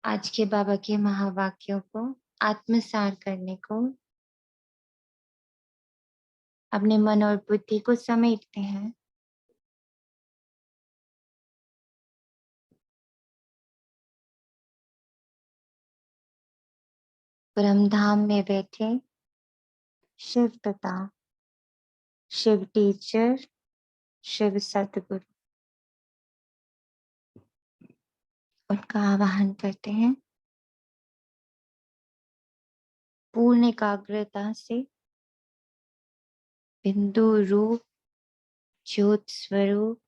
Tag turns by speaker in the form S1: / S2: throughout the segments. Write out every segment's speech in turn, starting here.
S1: आज के बाबा के महावाक्यों को आत्मसार करने को अपने मन और बुद्धि को समेटते हैं। परम धाम में बैठे शिव पिता, शिव टीचर, शिव सतगुरु, उनका आवाहन करते हैं। पूर्ण एकाग्रता से बिंदु रूप ज्योत स्वरूप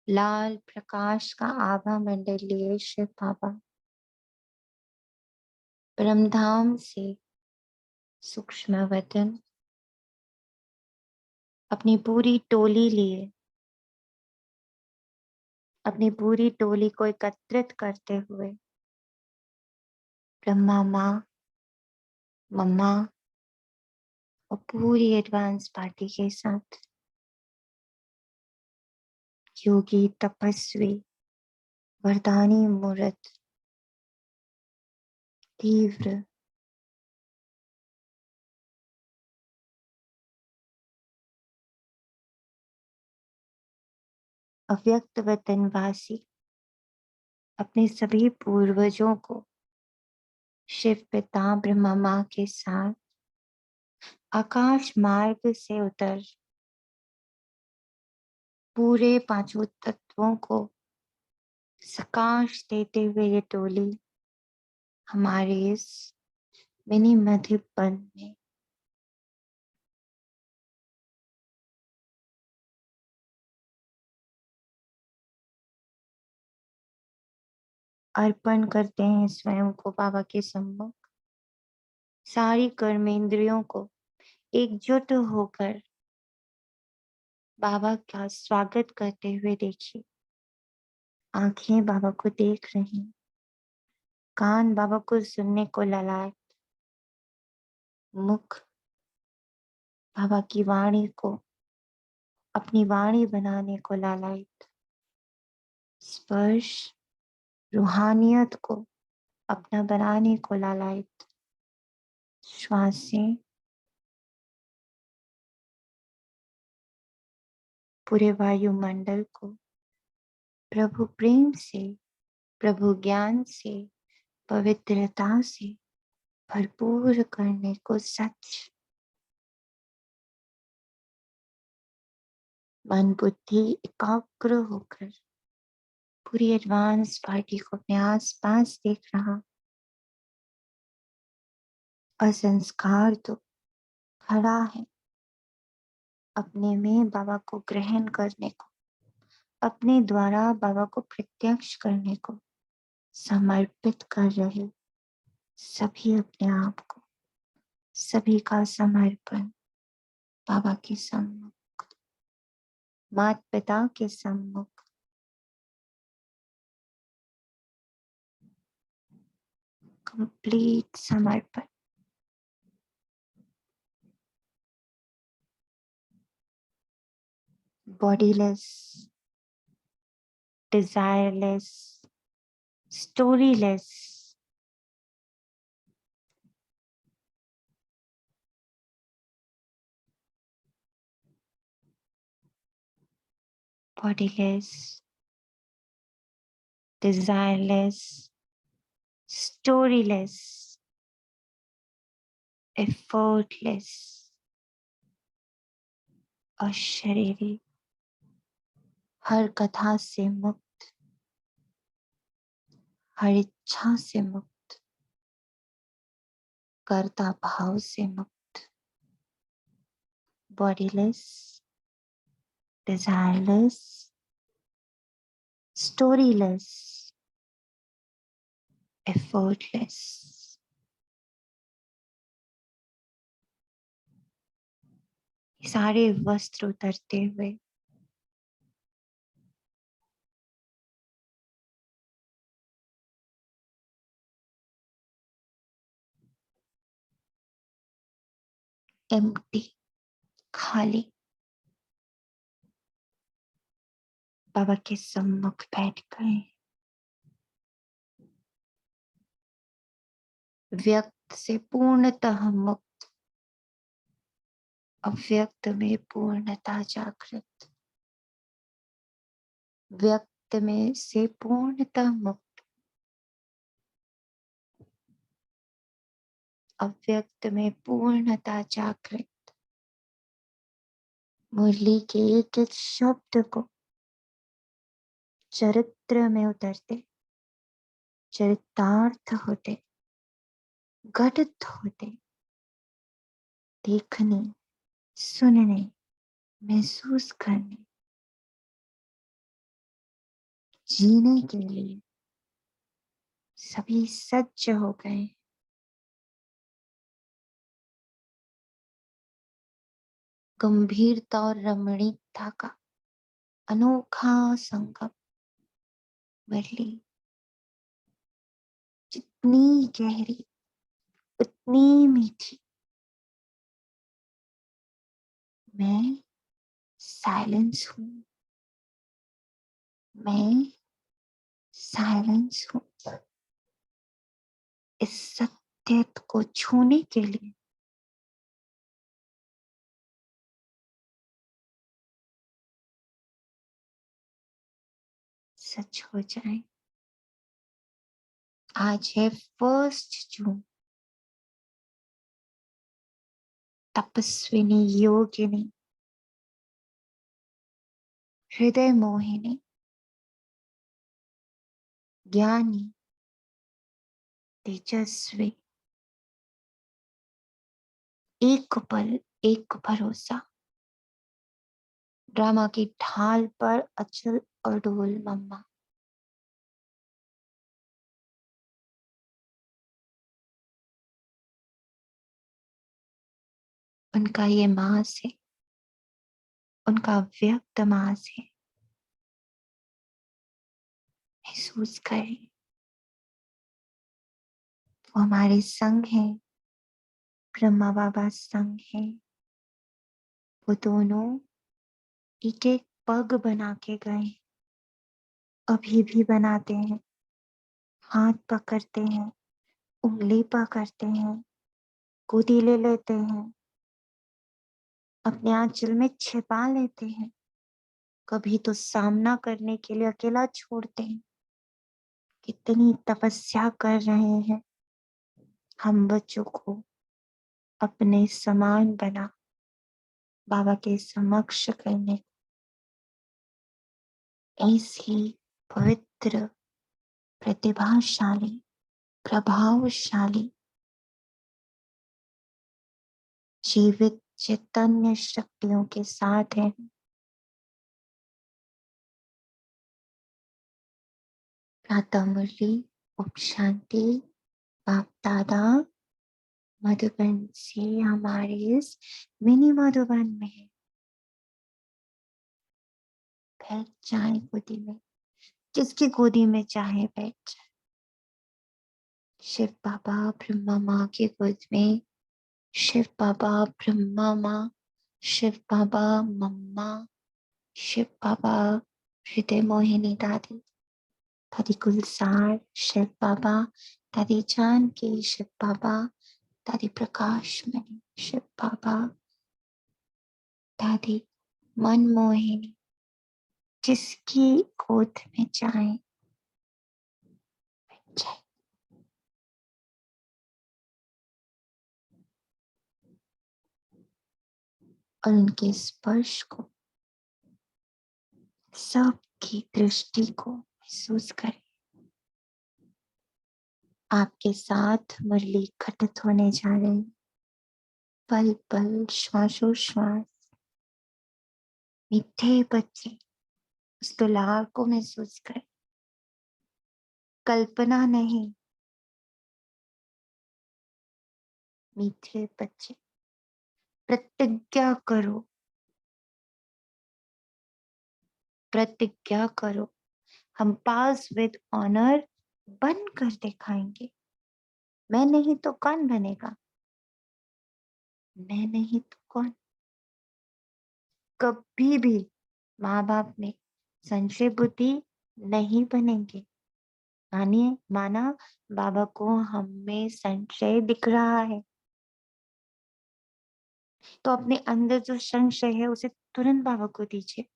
S1: लाल प्रकाश का आभा मंडल लिए शिव बाबा परमधाम से सूक्ष्म वतन अपनी पूरी टोली लिए, अपनी पूरी टोली को एकत्रित करते हुए ब्रह्मा माँ, मम्मा और पूरी एडवांस पार्टी के साथ योगी, तपस्वी, वरदानी मूर्त, तीव्र, अव्यक्त वतनवासी अपने सभी पूर्वजों को शिव पिता ब्रह्मा माँ के साथ आकाश मार्ग से उतर पूरे पांचों तत्वों को सकाश देते हुए ये टोली हमारे इस मिनी मधुबन में अर्पण करते हैं स्वयं को बाबा के सम्मुख। सारी कर्मेंद्रियों को एकजुट होकर बाबा का स्वागत करते हुए देखिए। आंखें बाबा को देख रही, कान बाबा को सुनने को ललाट, मुख बाबा की वाणी को अपनी वाणी बनाने को लालायित, स्पर्श रूहानियत को अपना बनाने को लालायित, श्वासें पूरे वायुमंडल को प्रभु प्रेम से, प्रभु ज्ञान से, पवित्रता से भरपूर करने को सच मन बुद्धि एकाग्र होकर पूरी एडवांस पार्टी को अपने आस पास देख रहा। असंस्कार तो खड़ा है अपने में बाबा को ग्रहण करने को, अपने द्वारा बाबा को प्रत्यक्ष करने को समर्पित कर रहे सभी अपने आप को, सभी का समर्पण बाबा के सम्मुख, माता पिता के सम्मुख, कंप्लीट समर्पण। Bodiless, desireless, storyless, bodiless, desireless, storyless, effortless, अशरीरी, हर कथा से मुक्त, हर इच्छा से मुक्त, कर्ता भाव से मुक्त, बॉडीलेस, desireless, storyless, effortless। सारे वस्त्र उतरते हुए एम्प्टी, खाली बाबा के सम्मुख बैठ गए। व्यक्त से पूर्णतः मुक्त, अव्यक्त में पूर्णतः जागृत, व्यक्त में से पूर्णतः मुक्त, अव्यक्त में पूर्णतः जागृत। मुरली के एक एक शब्द को चरित्र में उतरते, चरितार्थ होते, घटित होते, देखने, सुनने, महसूस करने, जीने के लिए सभी सज्ज हो गए। गंभीरता और रमणीकता का अनोखा संगम। मुरली जितनी गहरी उतनी मीठी। मैं साइलेंस हूँ, मैं साइलेंस हूँ। इस सत्य को छूने के लिए सच हो जाए। आज है 1 जून। तपस्विनी योगिनी, हृदय मोहिनी, ज्ञानी, तेजस्वी, एक पल एक भरोसा, ड्रामा की ढाल पर अचल अडोल मम्मा। उनका ये मास है, उनका व्यक्त मास है। महसूस करें, वो हमारे संग है, ब्रह्मा बाबा संग है। वो दोनों एक एक पग बना के गए, अभी भी बनाते हैं। हाथ पकड़ते हैं, उंगली पकड़ते हैं, गोदी ले लेते हैं, अपने आंचल में छिपा लेते हैं, कभी तो सामना करने के लिए अकेला छोड़ते हैं। कितनी तपस्या कर रहे हैं हम बच्चों को अपने समान बना बाबा के समक्ष करने। ऐसी पवित्र, प्रतिभाशाली, प्रभावशाली, जीवित चैतन्य शक्तियों के साथ है। प्रातः मुरली, ओम शांति। बाप दादा मधुबन से हमारे इस मिनी मधुबन में है। बैठ जाए गोदी में, जिसकी गोदी में चाहे बैठ जाए। शिव बाबा ब्रह्मा माँ की गोद में, शिव बाबा ब्रह्मा माँ, शिव बाबा मम्मा, शिव बाबा हृदय मोहिनी दादी, दादी गुलजार, शिव बाबा, दादी जानकी, शिव बाबा, दादी प्रकाश मणि, शिव बाबा, दादी मनमोहिनी, जिसकी गोद में जाए जाए। और उनके स्पर्श को, सबकी दृष्टि को महसूस करें। आपके साथ मुरली घटित होने जा रही है। पल पल, श्वासोश्वास, मीठे बच्चे उस दुलार को महसूस करें। कल्पना नहीं, मीठे बच्चे। प्रतिज्ञा करो, प्रतिज्ञा करो, हम पास विद ऑनर बन कर दिखाएंगे। मैं नहीं तो कौन बनेगा? मैं नहीं तो कौन? कभी भी माँ बाप में संशय बुद्धि नहीं बनेंगे। मानिए माना बाबा को हम में संशय दिख रहा है, तो अपने अंदर जो संशय है उसे तुरंत बाबा को दीजिए।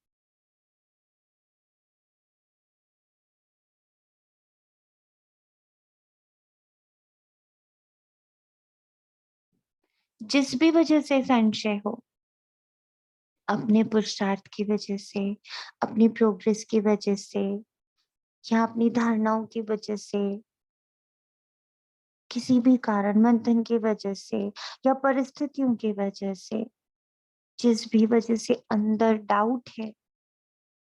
S1: जिस भी वजह से संशय हो, अपने पुरुषार्थ की वजह से, अपनी प्रोग्रेस की वजह से, या अपनी धारणाओं की वजह से, किसी भी कारण मंथन की वजह से या परिस्थितियों की वजह से, जिस भी वजह से अंदर डाउट है,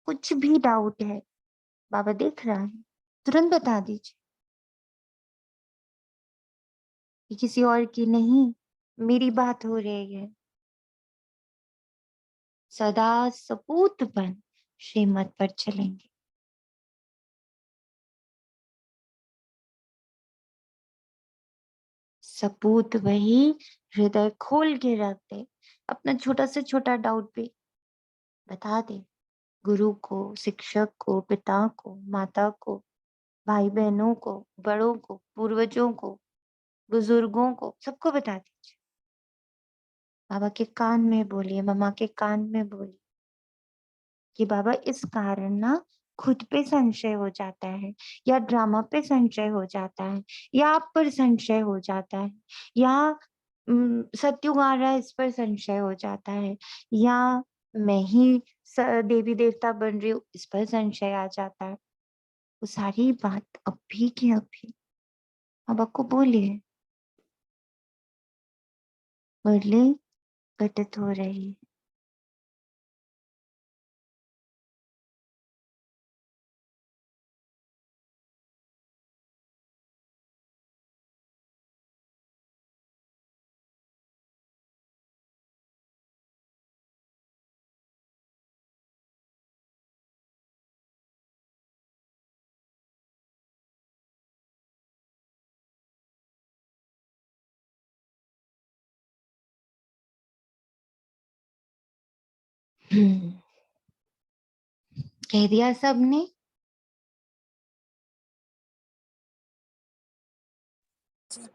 S1: कुछ भी डाउट है, बाबा देख रहा है, तुरंत बता दीजिए। ये किसी और की नहीं, मेरी बात हो रही है। सदा सपूत बन श्रीमत पर चलेंगे। सपूत वही हृदय खोल के रख दे, अपना छोटा से छोटा डाउट भी बता दे, गुरु को, शिक्षक को, पिता को, माता को, भाई बहनों को, बड़ों को, पूर्वजों को, बुजुर्गों को, सबको बता दीजिए। बाबा के कान में बोलिए, मम्मा के कान में बोलिए कि बाबा इस कारण ना खुद पे संशय हो जाता है, या ड्रामा पे संशय हो जाता है, या आप पर संशय हो जाता है, या सत्युग आ रहा है इस पर संशय हो जाता है, या मैं ही देवी देवता बन रही हूँ इस पर संशय आ जाता है। वो सारी बात अभी की अभी अब आपको बोलिए, मुरली घटित हो रही है। हम्म, कह दिया सबने।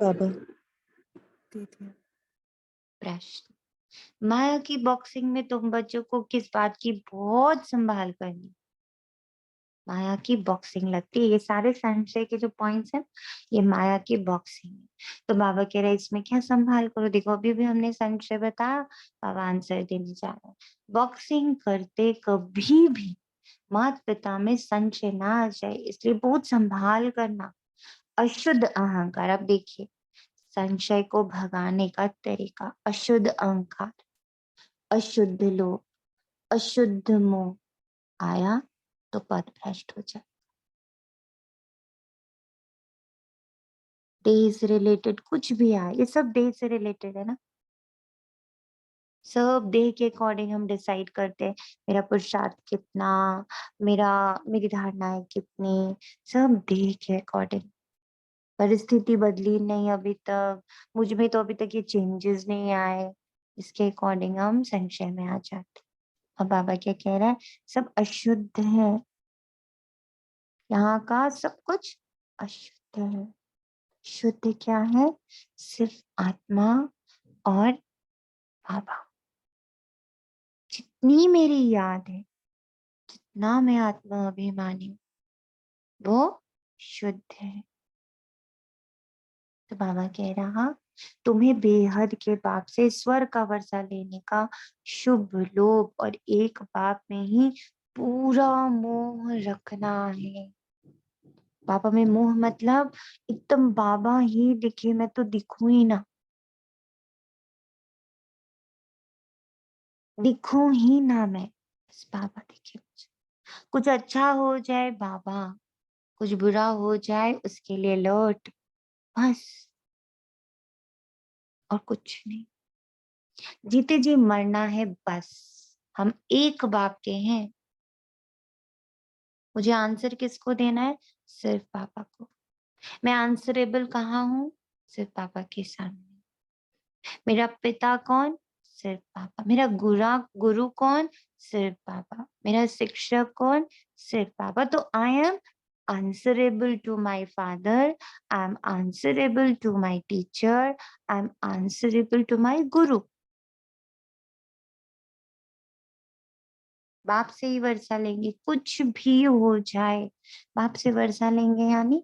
S2: बाबा दे दिया।
S1: प्रश्न, माया की बॉक्सिंग में तुम बच्चों को किस बात की बहुत संभाल करनी? माया की बॉक्सिंग लगती है, ये सारे संशय के जो पॉइंट्स हैं ये माया की बॉक्सिंग है। तो बाबा कह रहे हैं इसमें क्या संभाल करो, देखो अभी भी हमने संशय बताया, बाबा आंसर देने जा रहे हैं। बॉक्सिंग करते कभी भी माता पिता में संशय ना आ जाए, इसलिए बहुत संभाल करना। अशुद्ध अहंकार, अब देखिए संशय को भगाने का तरीका, अशुद्ध अहंकार, अशुद्ध लोभ, अशुद्ध मोह आया तो पथ भ्रष्ट हो जाए। देह से रिलेटेड कुछ भी आए, ये सब देह से रिलेटेड है ना, सब देह के अकॉर्डिंग हम डिसाइड करते हैं मेरा पुरुषार्थ कितना, मेरा मेरी धारणाएं कितनी, सब देह के अकॉर्डिंग। परिस्थिति बदली नहीं अभी तक, मुझ में तो अभी तक ये चेंजेस नहीं आए, इसके अकॉर्डिंग हम संशय में आ जाते। और बाबा क्या कह रहा है, सब अशुद्ध है, यहाँ का सब कुछ अशुद्ध है। शुद्ध क्या है? सिर्फ आत्मा और बाबा। जितनी मेरी याद है, ना मैं आत्मा अभिमानी हूँ, वो शुद्ध है। तो बाबा कह रहा, तुम्हें बेहद के बाप से स्वर का वर्षा लेने का शुभ लोभ और एक बाप में ही पूरा मोह रखना है। बाबा में मोह मतलब एकदम बाबा ही दिखे, मैं तो दिखूं ही ना, दिखूं ही ना मैं, बस बाबा दिखे मुझे। कुछ अच्छा हो जाए बाबा, कुछ बुरा हो जाए उसके लिए लौट, बस, और कुछ नहीं। जीते जी मरना है बस। हम एक बाप के हैं, मुझे आंसर किसको देना है? सिर्फ पापा को। मैं आंसरेबल कहाँ हूँ? सिर्फ पापा के सामने। मेरा पिता कौन? सिर्फ पापा। मेरा गुरु कौन? सिर्फ पापा। मेरा शिक्षक कौन? सिर्फ पापा। तो I am answerable to my father, I'm answerable to my teacher, I'm answerable to my guru. बाप से ही वर्षा लेंगे, कुछ भी हो जाए बाप से वर्षा लेंगे। यानी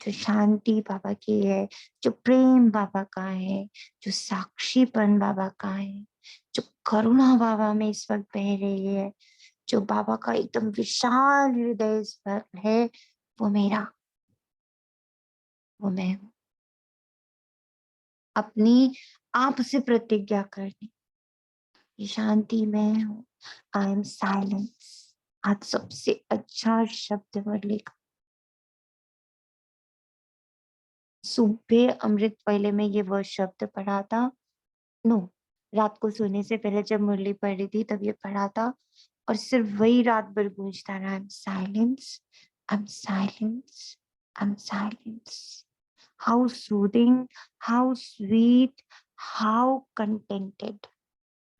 S1: जो शांति बाबा की है, जो प्रेम बाबा का है, जो साक्षीपन बाबा का है, जो करुणा बाबा में इस वक्त बह रही है, जो बाबा का एकदम विशाल हृदय इस वक्त है, वो मेरा, वो मैं हूँ। अपनी आप से प्रतिज्ञा करनी, ये शांति मैं हूँ। I am silence. आज सबसे अच्छा शब्द मुरली का। सुबह अमृत पहले में ये वह शब्द पढ़ा था। नो, रात को सोने से पहले जब मुरली पढ़ रही थी तब ये पढ़ा था, और सिर्फ वही रात भर गूंजता रहा। I am silence, I am silence, I am silence. How soothing, how sweet, how contented.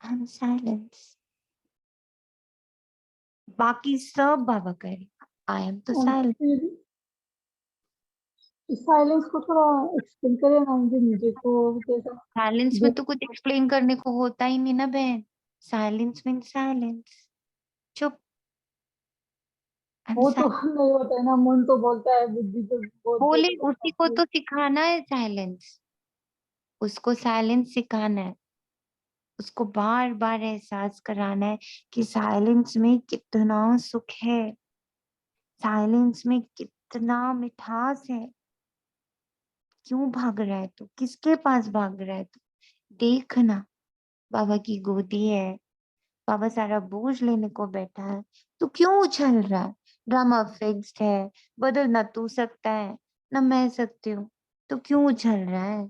S1: I am silence. बाकी सब बाबा करेगा, आई एम तो साइलेंस।
S3: साइलेंस को थोड़ा एक्सप्लेन करें ना मुझे को कैसा।
S1: साइलेंस में तो कुछ एक्सप्लेन करने को होता ही नहीं ना बहन। साइलेंस मीन साइलेंस, चुप।
S3: वो तो नहीं होता है ना, मन तो बोलता है, बुद्धि तो
S1: बोले,
S3: बोलते
S1: उसी को तो सिखाना है साइलेंस, उसको साइलेंस सिखाना है, उसको बार बार एहसास कराना है कि साइलेंस में कितना सुख है, साइलेंस में कितना मिठास है। क्यों भाग रहा है तू, किसके पास भाग रहा है तू? देखना, बाबा की गोदी है, बाबा सारा बोझ लेने को बैठा है, तू क्यों उछल रहा है? ड्रामा फिक्स्ड है, बदल ना तू सकता है ना मैं सकती हूँ, तो क्यों उछल रहा है?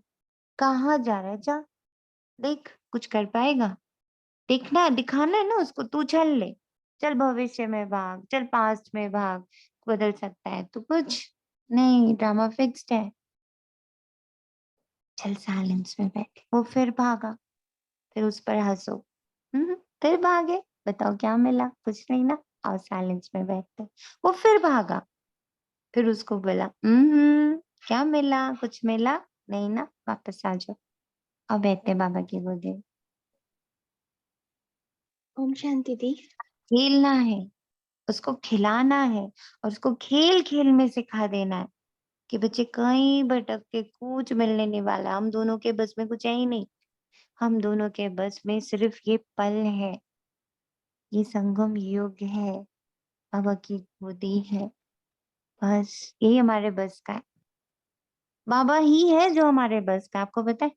S1: कहाँ जा रहा है? जा देख, कुछ कर पाएगा? देखना है, दिखाना है ना उसको, तू उछल ले। चल भविष्य में भाग, चल पास्ट में भाग, बदल सकता है तू? कुछ नहीं, ड्रामा फिक्स्ड है। चल साइलेंस में बैठ। वो फिर भागा, फिर उस पर हंसो। फिर भागे, बताओ क्या मिला? कुछ नहीं ना, और साइलेंस में बैठते। वो फिर भागा, फिर उसको बोला क्या मिला? कुछ मिला नहीं ना, वापस आ जाओ और बैठते बाबा की गोदी में।
S4: ओम शांति दी।
S1: खेलना है, उसको खिलाना है, और उसको खेल खेल में सिखा देना है कि बच्चे कहीं भटक के कुछ मिलने नहीं वाला। हम दोनों के बस में कुछ है ही नहीं, हम दोनों के बस में सिर्फ ये पल है, ये संगम युग है, बाबा की गोदी है, बस यही हमारे बस का है। बाबा ही है जो हमारे बस का, आपको पता है?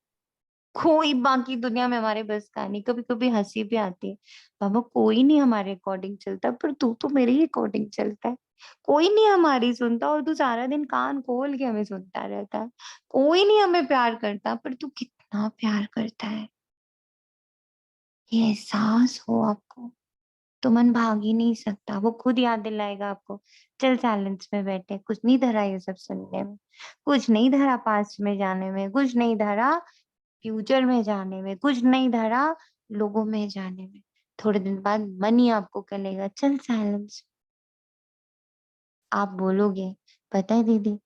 S1: कोई बाकी दुनिया में हमारे बस का नहीं। कभी कभी हंसी भी आती है, बाबा कोई नहीं हमारे अकॉर्डिंग चलता, पर तू तो मेरे ही अकॉर्डिंग चलता है। कोई नहीं हमारी सुनता, और तू सारा दिन कान खोल के हमें सुनता रहता है। कोई नहीं हमें प्यार करता, पर तू कितना प्यार करता है, ये एहसास हो आपको तो मन भाग ही नहीं सकता। वो खुद याद दिलाएगा आपको। चल साइलेंस में बैठे, कुछ नहीं धरा ये सब सुनने में, कुछ नहीं धरा पास्ट में जाने में, कुछ नहीं धरा फ्यूचर में जाने में, कुछ नहीं धरा लोगों में जाने में। थोड़े दिन बाद मन ही आपको कहेगा चल साइलेंस। आप बोलोगे, पता है दीदी,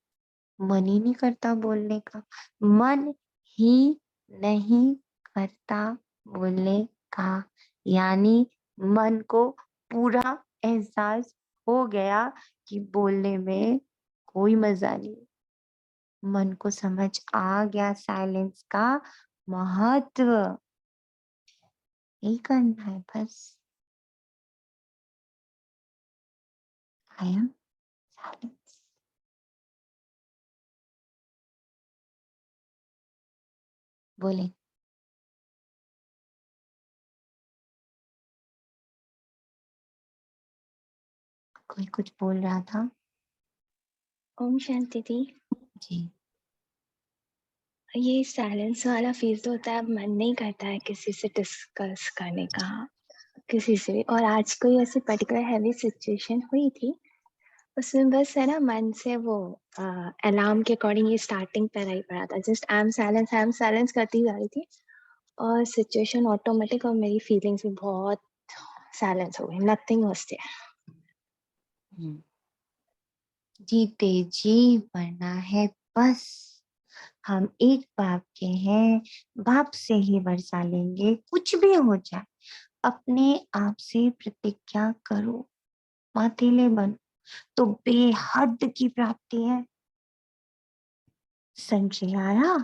S1: मन ही नहीं करता बोलने का, मन ही नहीं करता बोलने का। यानी मन को पूरा एहसास हो गया कि बोलने में कोई मजा नहीं। मन को समझ आ गया साइलेंस का महत्व। यही करना है बस। I am silence. बोले, कोई कुछ बोल रहा था?
S4: ओम शांति दी।
S1: जी।
S4: ये साइलेंस वाला फील तो होता है, अब मन नहीं करता है किसी से डिस्कस करने का, किसी से भी। और आज कोई ऐसी पर्टिकुलर हैवी सिचुएशन हुई थी, उसमें बस है ना मन से वो अलार्म के अकॉर्डिंग ये स्टार्टिंग पर ही पड़ा था, जस्ट आई एम साइलेंस करती जा रही थी, और सिचुएशन ऑटोमेटिक और मेरी फीलिंग्स भी बहुत साइलेंस हो गई, नथिंग वाज देयर।
S1: जीते जी मरना है बस, हम एक बाप के हैं, बाप से ही वर्षा लेंगे, कुछ भी हो जाए अपने आप से प्रतिज्ञा करो, मातेले बनो तो बेहद की प्राप्ति है। संशय आया,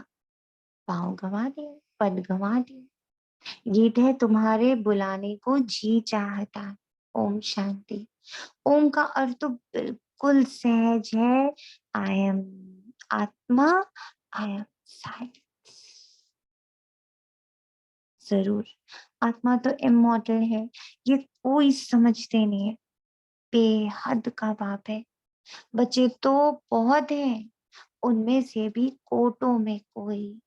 S1: पाँव गंवा दिए, पद गंवा दिए, गीत है तुम्हारे बुलाने को जी चाहता है। ओम शांति। ओम का अर्थ तो बिल्कुल सहज है। आई एम आत्मा, आई एम साइलेंस। जरूर, आत्मा तो इमॉर्टल है, ये कोई समझते नहीं है। बेहद का बाप है, बच्चे तो बहुत हैं, उनमें से भी कोटों में कोई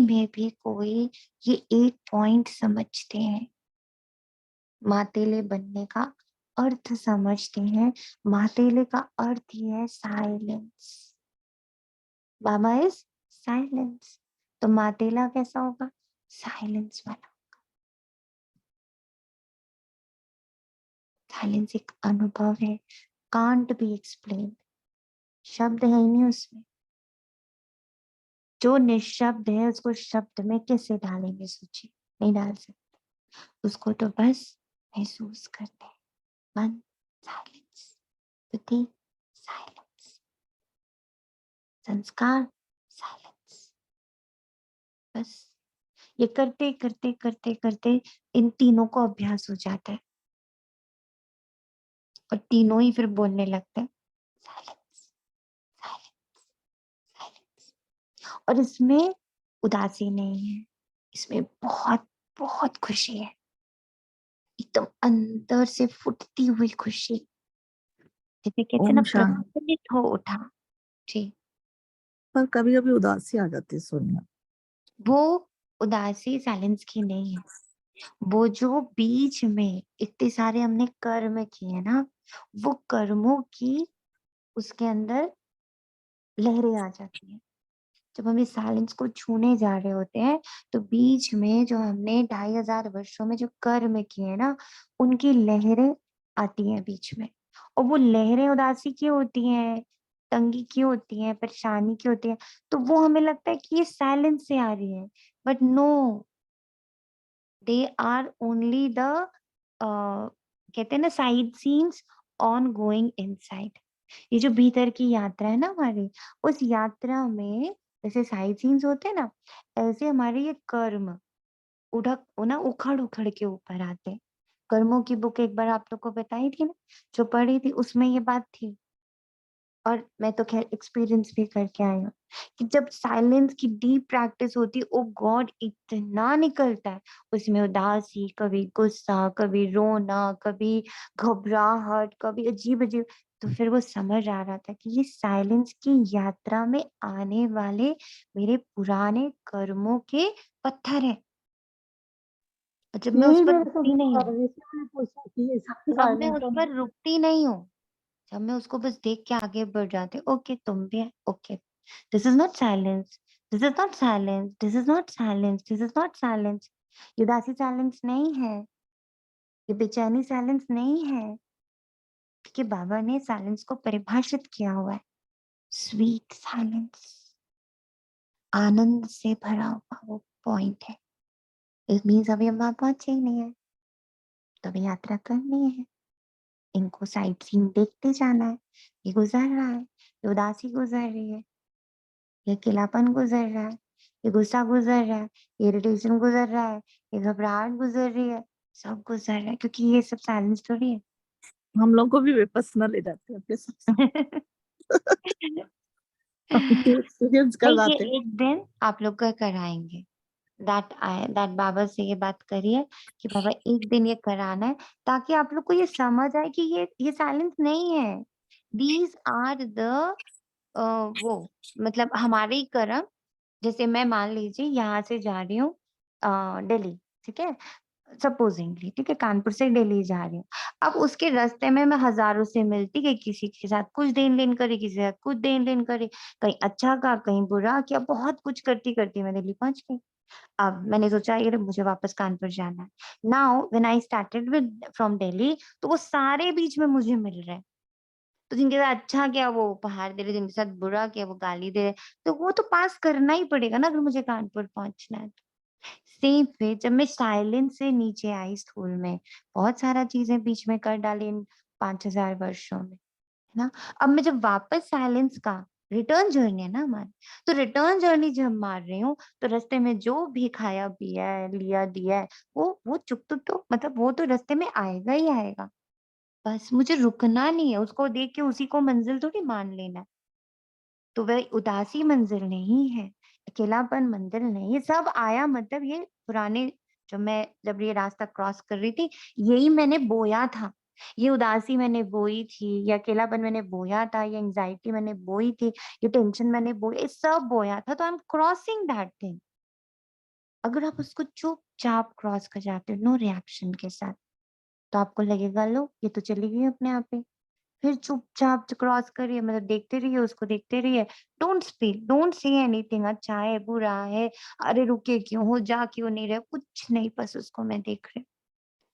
S1: में भी कोई ये एक पॉइंट समझते हैं, मातेले बनने का अर्थ समझते हैं। मातेले का अर्थ ही है साइलेंस। बाबा इज साइलेंस, तो मातेला कैसा होगा? साइलेंस वाला। साइलेंस एक अनुभव है, कांट बी एक्सप्लेन, शब्द है ही नहीं उसमें। जो निशब्द है उसको शब्द में कैसे डालेंगे? सोचिए, नहीं डाल सकते। उसको तो बस महसूस करते हैं। मन साइलेंस, बुद्धि साइलेंस, संस्कार साइलेंस। बस ये करते करते करते करते इन तीनों को अभ्यास हो जाता है और तीनों ही फिर बोलने लगते हैं साइलेंस साइलेंस साइलेंस। और इसमें उदासी नहीं है, इसमें बहुत बहुत खुशी है, एकदम अंदर से फुटती हुई खुशी, जैसे कहते हैं ना
S2: ओम शांति।
S1: प्रफुल्लित हो उठा। जी,
S2: पर कभी कभी उदासी आ जाती है सोनिया।
S1: वो उदासी साइलेंस की नहीं है, वो जो बीच में इतने सारे हमने कर्म किए ना, वो कर्मों की उसके अंदर लहरें आ जाती हैं। जब हम इस साइलेंस को छूने जा रहे होते हैं तो बीच में जो हमने 2500 वर्षों में जो कर्म किए हैं ना, उनकी लहरें आती हैं बीच में। और वो लहरें उदासी की होती हैं, तंगी की होती हैं, परेशानी की होती है, तो वो हमें लगता है कि ये साइलेंस से आ रही है, but no, they are only the कहते हैं ना side scenes ongoing inside. ये जो भीतर की यात्रा है ना हमारी, उस यात्रा में जैसे साइड सीन्स होते हैं ना, ऐसे हमारे ये कर्म उड़क ना उखड़ उखड़ के ऊपर आते हैं। कर्मों की बुक एक बार आप लोग को बताई थी ना, जो पढ़ी थी, उसमें ये बात थी। और मैं तो खैर एक्सपीरियंस भी करके आई हूँ कि जब साइलेंस की डीप प्रैक्टिस होती है, ओ गॉड, इतना निकलता है उसमें। उदासी, कभी गुस्सा, कभी रोना, कभी घबराहट, कभी अजीब अजीब। तो फिर वो समझ आ रहा था कि ये साइलेंस की यात्रा में आने वाले मेरे पुराने कर्मों के पत्थर हैं। और जब मैं उस
S3: यही
S1: पर
S3: मेरे से
S1: रुकती नहीं
S3: पूछा
S1: हूँ,
S3: रही, इसलिए मैंने पूछा कि ये
S1: जब मैं
S3: साइलेंस
S1: उस
S3: का
S1: पर
S3: मतलब।
S1: रुकती नहीं हूँ, जब मैं उसको बस देख के आगे बढ़ जाती हूँ, ओके तुम भी है, okay, this is not silence, this is not silence, this is not silence, this is not silence. ये उदासी साइलेंस नहीं है, ये बेचैनी साइलेंस नहीं है, क्योंकि बाबा ने साइलेंस को परिभाषित किया हुआ है, स्वीट साइलेंस, आनंद से भरा हुआ वो पॉइंट है। इट मीन्स अभी हम वहां पहुंचे ही नहीं है, तो अभी यात्रा करनी है, इनको साइट सीन देखते जाना है। ये गुजर रहा है, ये उदासी गुजर रही है, ये अकेलापन गुजर रहा है, ये गुस्सा गुजर रहा है, ये इरिटेशन गुजर रहा है, ये घबराहट गुजर रही है, सब गुजर रहा है, क्योंकि ये सब साइलेंस थोड़ी है।
S2: हम लोग को भी विपस्सना ले जाते हैं अपने साथ। हम एक्सपीरियंस
S1: नहीं, ये
S2: करवाते हैं।
S1: एक दिन आप लोग का कराएंगे। दैट बाबा से ये बात करिए कि बाबा एक दिन ये कराना है, ताकि आप लोग को ये समझ आए कि ये साइलेंस नहीं है। दीज आर द वो मतलब हमारे ही कर्म। जैसे मैं मान लीजिए यहाँ से जा रही हूँ दिल्ली, ठीक है, सपोजिंगली, ठीक है, कानपुर से दिल्ली जा रही हूँ। अब उसके रास्ते में मैं हजारों से मिलती गई, किसी के साथ कुछ देन लेन करी, किसी के साथ कुछ देन लेन करी, कहीं अच्छा का कहीं बुरा किया, बहुत कुछ करती करती मैं दिल्ली पहुंच गई। अब मैंने सोचा ये मुझे वापस कानपुर जाना है। Now when I started with from Delhi, तो वो सारे बीच में मुझे मिल रहे हैं। तो जिनके साथ अच्छा किया वो उपहार दे रहे, जिनके साथ बुरा किया वो गाली दे रहे, तो वो तो पास करना ही पड़ेगा ना अगर मुझे कानपुर पहुंचना है तो। सेम वे जब मैं साइलेंस से नीचे आई स्कूल में, बहुत सारा चीजें बीच में कर डाली इन 5,000 वर्षों में, है ना। अब मैं जब वापस साइलेंस का रिटर्न जर्नी है ना हमारी, तो रिटर्न जर्नी जब मार रही हूँ तो रास्ते में जो भी खाया पिया है लिया दिया है वो चुप तो मतलब वो तो रास्ते में आएगा ही आएगा। बस मुझे रुकना नहीं है, उसको देख के उसी को मंजिल थोड़ी मान लेना है। तो वह उदासी मंजिल नहीं है, अकेलापन मंजिल नहीं है। सब आया मतलब ये पुराने, जब ये रास्ता क्रॉस कर रही थी, यही मैंने बोया था। ये उदासी मैंने बोई थी, ये अकेलापन मैंने बोया था, ये एंजाइटी मैंने बोई थी, ये टेंशन मैंने बोई, ये सब बोया था। तो I am crossing that thing. अगर आप उसको चुपचाप क्रॉस कर जाते हो नो रिएक्शन के साथ, तो आपको लगेगा लो ये तो चली गई अपने आप ही। फिर चुपचाप क्रॉस करिए, मतलब देखते रहिए, उसको देखते रहिए। Don't speak, don't say anything, अच्छा है बुरा है, अरे रुके क्यों हो, जा क्यों नहीं रहे, कुछ नहीं, बस उसको मैं देख रही हूँ।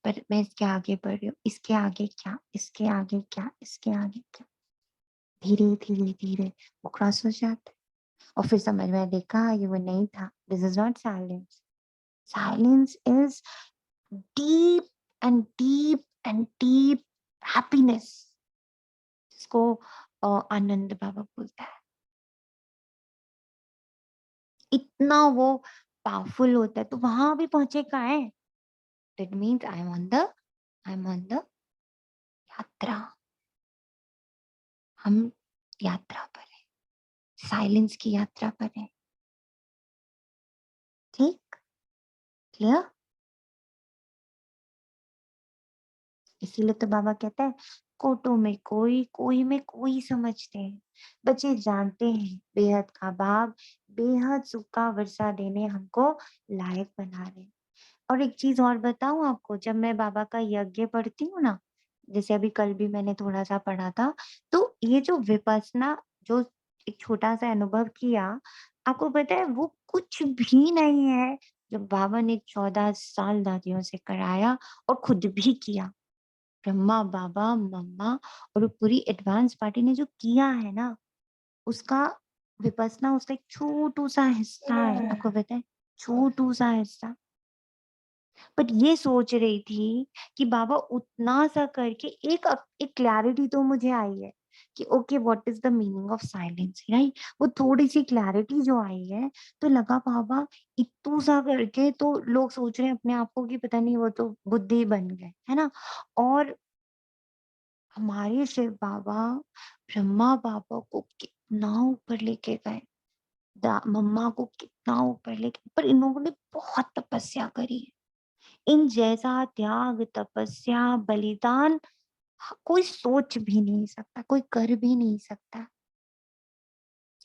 S1: पर मैं इसके आगे बढ़ रही हूँ, इसके आगे क्या, इसके आगे क्या, इसके आगे क्या। धीरे धीरे धीरे वो क्रॉस हो जाता है। और फिर समझ में देखा ये वो नहीं था। This is not silence. Silence is deep deep and deep happiness, जिसको आनंद बाबा बोलता है। इतना वो पावरफुल होता है। तो वहां भी पहुंचे कहाँ है, that means I am on the यात्रा। हम यात्रा पर है, साइलेंस की यात्रा पर है। ठीक, क्लियर। इसीलिए तो बाबा कहता है कोटो में कोई, कोई में कोई समझते हैं, बच्चे जानते हैं बेहद का भाग, बेहद सुख का वर्षा देने हमको लायक बना रहे। और एक चीज और बताऊं आपको, जब मैं बाबा का यज्ञ पढ़ती हूँ ना, जैसे अभी कल भी मैंने थोड़ा सा पढ़ा था, तो ये जो विपස්සना, जो एक छोटा सा अनुभव किया, आपको पता है वो कुछ भी नहीं है जो बाबा ने 14 साल दादियों से कराया और खुद भी किया। ब्रह्मा बाबा मम्मा और वो पूरी एडवांस पार्टी ने जो किया है ना, उसका विपස්සना उसका एक छोटू सा हिस्सा है, आपको पता है, छोटू सा हिस्सा। बट ये सोच रही थी कि बाबा उतना सा करके एक क्लैरिटी तो मुझे आई है कि okay what is the meaning of silence, right. वो थोड़ी सी क्लैरिटी जो आई है, तो लगा बाबा इतू सा करके तो लोग सोच रहे हैं अपने आप को कि पता नहीं वो तो बुद्धि बन गए, है ना। और हमारे शिव बाबा ब्रह्मा बाबा को कितना ऊपर लेके गए, मम्मा को कितना ऊपर लेके, पर इन लोगों ने बहुत तपस्या करी है। इन जैसा त्याग तपस्या बलिदान कोई सोच भी नहीं सकता, कोई कर भी नहीं सकता।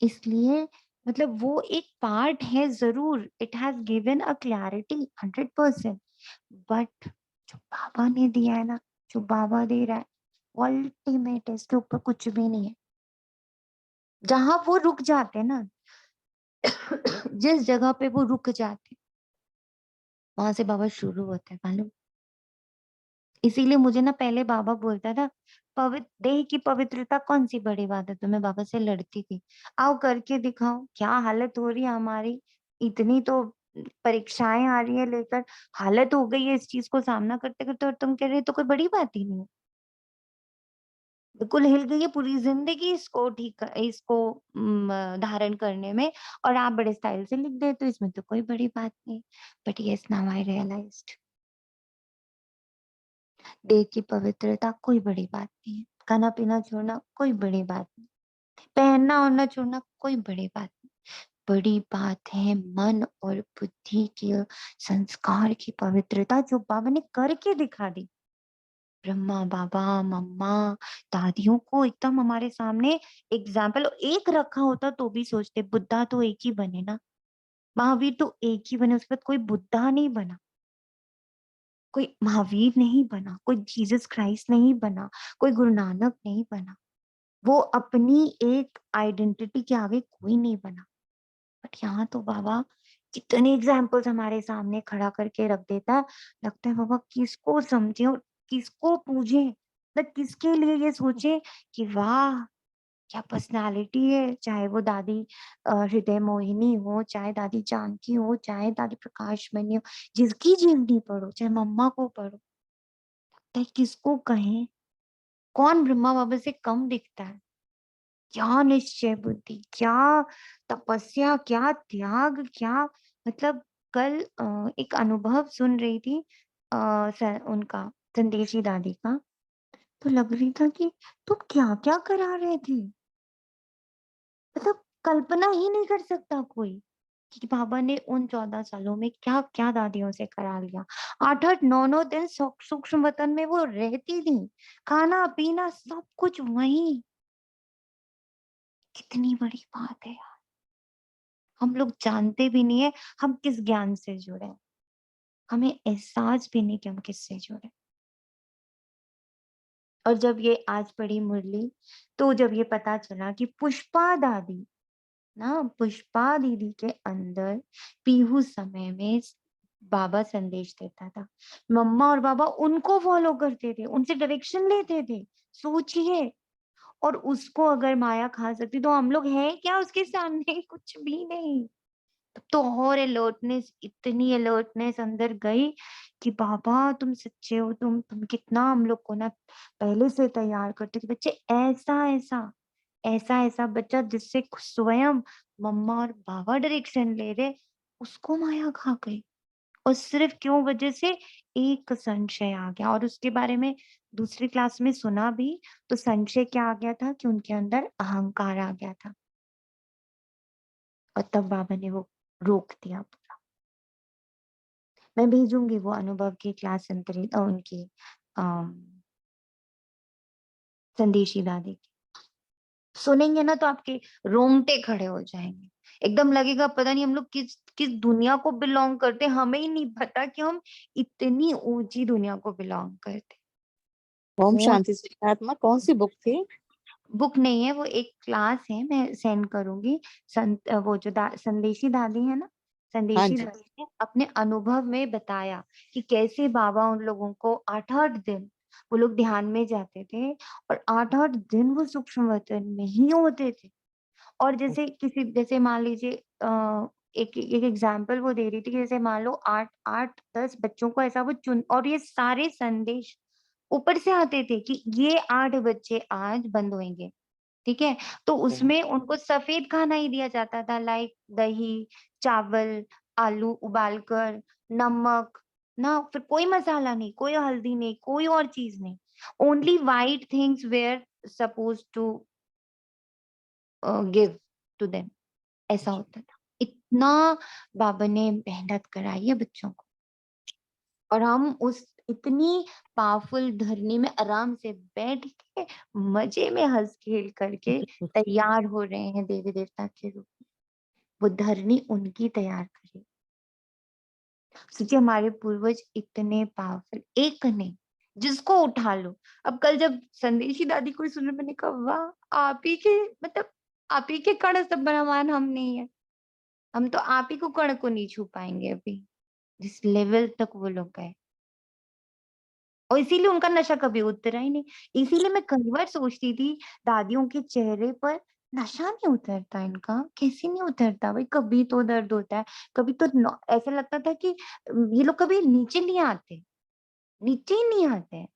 S1: इसलिए मतलब वो एक पार्ट है जरूर, it has given a clarity 100%, but जो बाबा ने दिया है ना, जो बाबा दे रहा है अल्टीमेट है, इसके ऊपर कुछ भी नहीं है। जहां वो रुक जाते हैं ना जिस जगह पे वो रुक जाते हैं, वहां से बाबा शुरू होता है, मालूम। इसीलिए मुझे ना पहले बाबा बोलता था पवित्र देह की पवित्रता कौन सी बड़ी बात है, तो मैं बाबा से लड़ती थी, आओ करके दिखाओ, क्या हालत हो रही है हमारी, इतनी तो परीक्षाएं आ रही है लेकर, हालत हो गई है इस चीज को सामना करते करते, और तुम कह रहे हो तो कोई बड़ी बात ही नहीं है। बिल्कुल हिल गई है पूरी जिंदगी इसको इसको धारण करने में, और आप बड़े स्टाइल से लिख दे तो इसमें तो कोई बड़ी बात नहीं। But yes now I realised, देह की पवित्रता कोई बड़ी बात नहीं है, खाना पीना छोड़ना कोई बड़ी बात नहीं, पहनना ओढ़ना छोड़ना कोई बड़ी बात नहीं। बड़ी बात है मन और बुद्धि की, संस्कार की पवित्रता जो बाबा ने करके दिखा दी। ब्रह्मा बाबा मम्मा दादियों को एकदम हमारे सामने एग्जाम्पल एक रखा होता तो भी सोचते, बुद्धा तो एक ही बने ना, महावीर तो एक ही बने, उसके बाद कोई बुद्धा नहीं बना, कोई महावीर नहीं बना, कोई जीसस क्राइस्ट नहीं बना, कोई गुरु नानक नहीं बना। वो अपनी एक आइडेंटिटी के आगे कोई नहीं बना। बट यहाँ तो बाबा कितने एग्जाम्पल्स हमारे सामने खड़ा करके रख देता है, लगता है बाबा किसको समझे और किसको पूजे। मतलब किसके लिए ये सोचे कि वाह क्या पर्सनालिटी है, चाहे वो दादी हृदय मोहिनी हो, चाहे दादी जानकी हो, चाहे दादी प्रकाश मणि हो, जिसकी जीवनी पढ़ो, चाहे मम्मा को पढ़ो, चाहे किसको कहें, कौन ब्रह्मा बाबा से कम दिखता है? क्या निश्चय बुद्धि, क्या तपस्या, क्या त्याग, क्या मतलब कल एक अनुभव सुन रही थी उनका संदेशी दादी का, तो लग रही था कि तुम क्या क्या करा रहे थे, मतलब कल्पना ही नहीं कर सकता कोई कि बाबा ने उन 14 सालों में क्या क्या दादियों से करा लिया। 8-8 9-9 दिन सूक्ष्म वतन में वो रहती थी, खाना पीना सब कुछ वहीं। कितनी बड़ी बात है यार, हम लोग जानते भी नहीं है हम किस ज्ञान से जुड़े हैं। हमें एहसास भी नहीं कि हम किससे जुड़े। और जब ये आज पढ़ी मुरली, तो जब ये पता चला कि पुष्पा दादी ना, पुष्पा दीदी के अंदर पीहू समय में बाबा संदेश देता था, मम्मा और बाबा उनको फॉलो करते थे, उनसे डायरेक्शन लेते थे। सोचिए, और उसको अगर माया खा सकती तो हम लोग हैं क्या उसके सामने? कुछ भी नहीं। तब तो और अलर्टनेस, इतनी अलर्टनेस अंदर गई कि बाबा तुम सच्चे हो, तुम कितना हम लोग को ना पहले से तैयार करते कि बच्चे ऐसा ऐसा ऐसा ऐसा बच्चा जिससे स्वयं मम्मा और बाबा डायरेक्शन ले रहे, उसको माया खा गई। और सिर्फ क्यों वजह से एक संशय आ गया, और उसके बारे में दूसरी क्लास में सुना भी। तो संशय क्या आ गया था कि उनके अंदर अहंकार आ गया था, और तब बाबा ने वो रोक दिया पूरा। मैं भेजूंगी वो अनुभव की क्लास अंतरित उनकी संदेशी दादी की। सुनेंगे ना तो आपके रोंगटे खड़े हो जाएंगे, एकदम लगेगा पता नहीं हम लोग किस किस दुनिया को बिलोंग करते, हमें ही नहीं पता कि हम इतनी ऊंची दुनिया को बिलोंग करते।
S2: ओम
S1: वो
S2: शांति से आत्मा कौन सी बुक थी?
S1: बुक नहीं है, वो एक क्लास है, मैं सेंड करूंगी। वो जो संदेशी दादी है ना,
S2: हाँ
S1: संदेशी
S2: जी।
S1: दादी ने अपने अनुभव में बताया कि कैसे बाबा उन लोगों को 8-8 दिन वो लोग ध्यान में जाते थे, और 8-8 दिन वो सूक्ष्म वतन में ही होते थे। और जैसे किसी, जैसे मान लीजिए एक एग्जाम्पल वो दे रही थी कि जैसे मान लो 8-8-10 बच्चों को ऐसा वो चुन, और ये सारे संदेश ऊपर से आते थे कि ये 8 बच्चे आज बंद होंगे, ठीक है? तो उसमें उनको सफेद खाना ही दिया जाता था, लाइक दही, चावल, आलू उबालकर, नमक ना, फिर कोई मसाला नहीं, कोई हल्दी नहीं, कोई और चीज नहीं, only white things were suppose to give to them, ऐसा होता था। इतना बाबा ने मेहनत कराई है बच्चों को, और हम उस इतनी पावरफुल धरनी में आराम से बैठ के मजे में हंस खेल करके तैयार हो रहे हैं देवी देवता के रूप में। वो धरनी उनकी तैयार करी। सोचिए हमारे पूर्वज इतने पावरफुल, एक नहीं, जिसको उठा लो। अब कल जब संदेशी दादी को सुना, मैंने कहा वाह, आप ही के मतलब आप ही के कण समान हम नहीं है, हम तो आप ही को कण को नहीं छू पाएंगे अभी, जिस लेवल तक वो लोग गए। और इसीलिए उनका नशा कभी उतरा ही नहीं। इसीलिए मैं कई बार सोचती थी दादियों के चेहरे पर नशा नहीं उतरता इनका, कैसे नहीं उतरता भाई? कभी तो दर्द होता है, कभी तो ऐसा लगता था कि ये लोग कभी नीचे नहीं आते, नीचे ही नहीं आते हैं।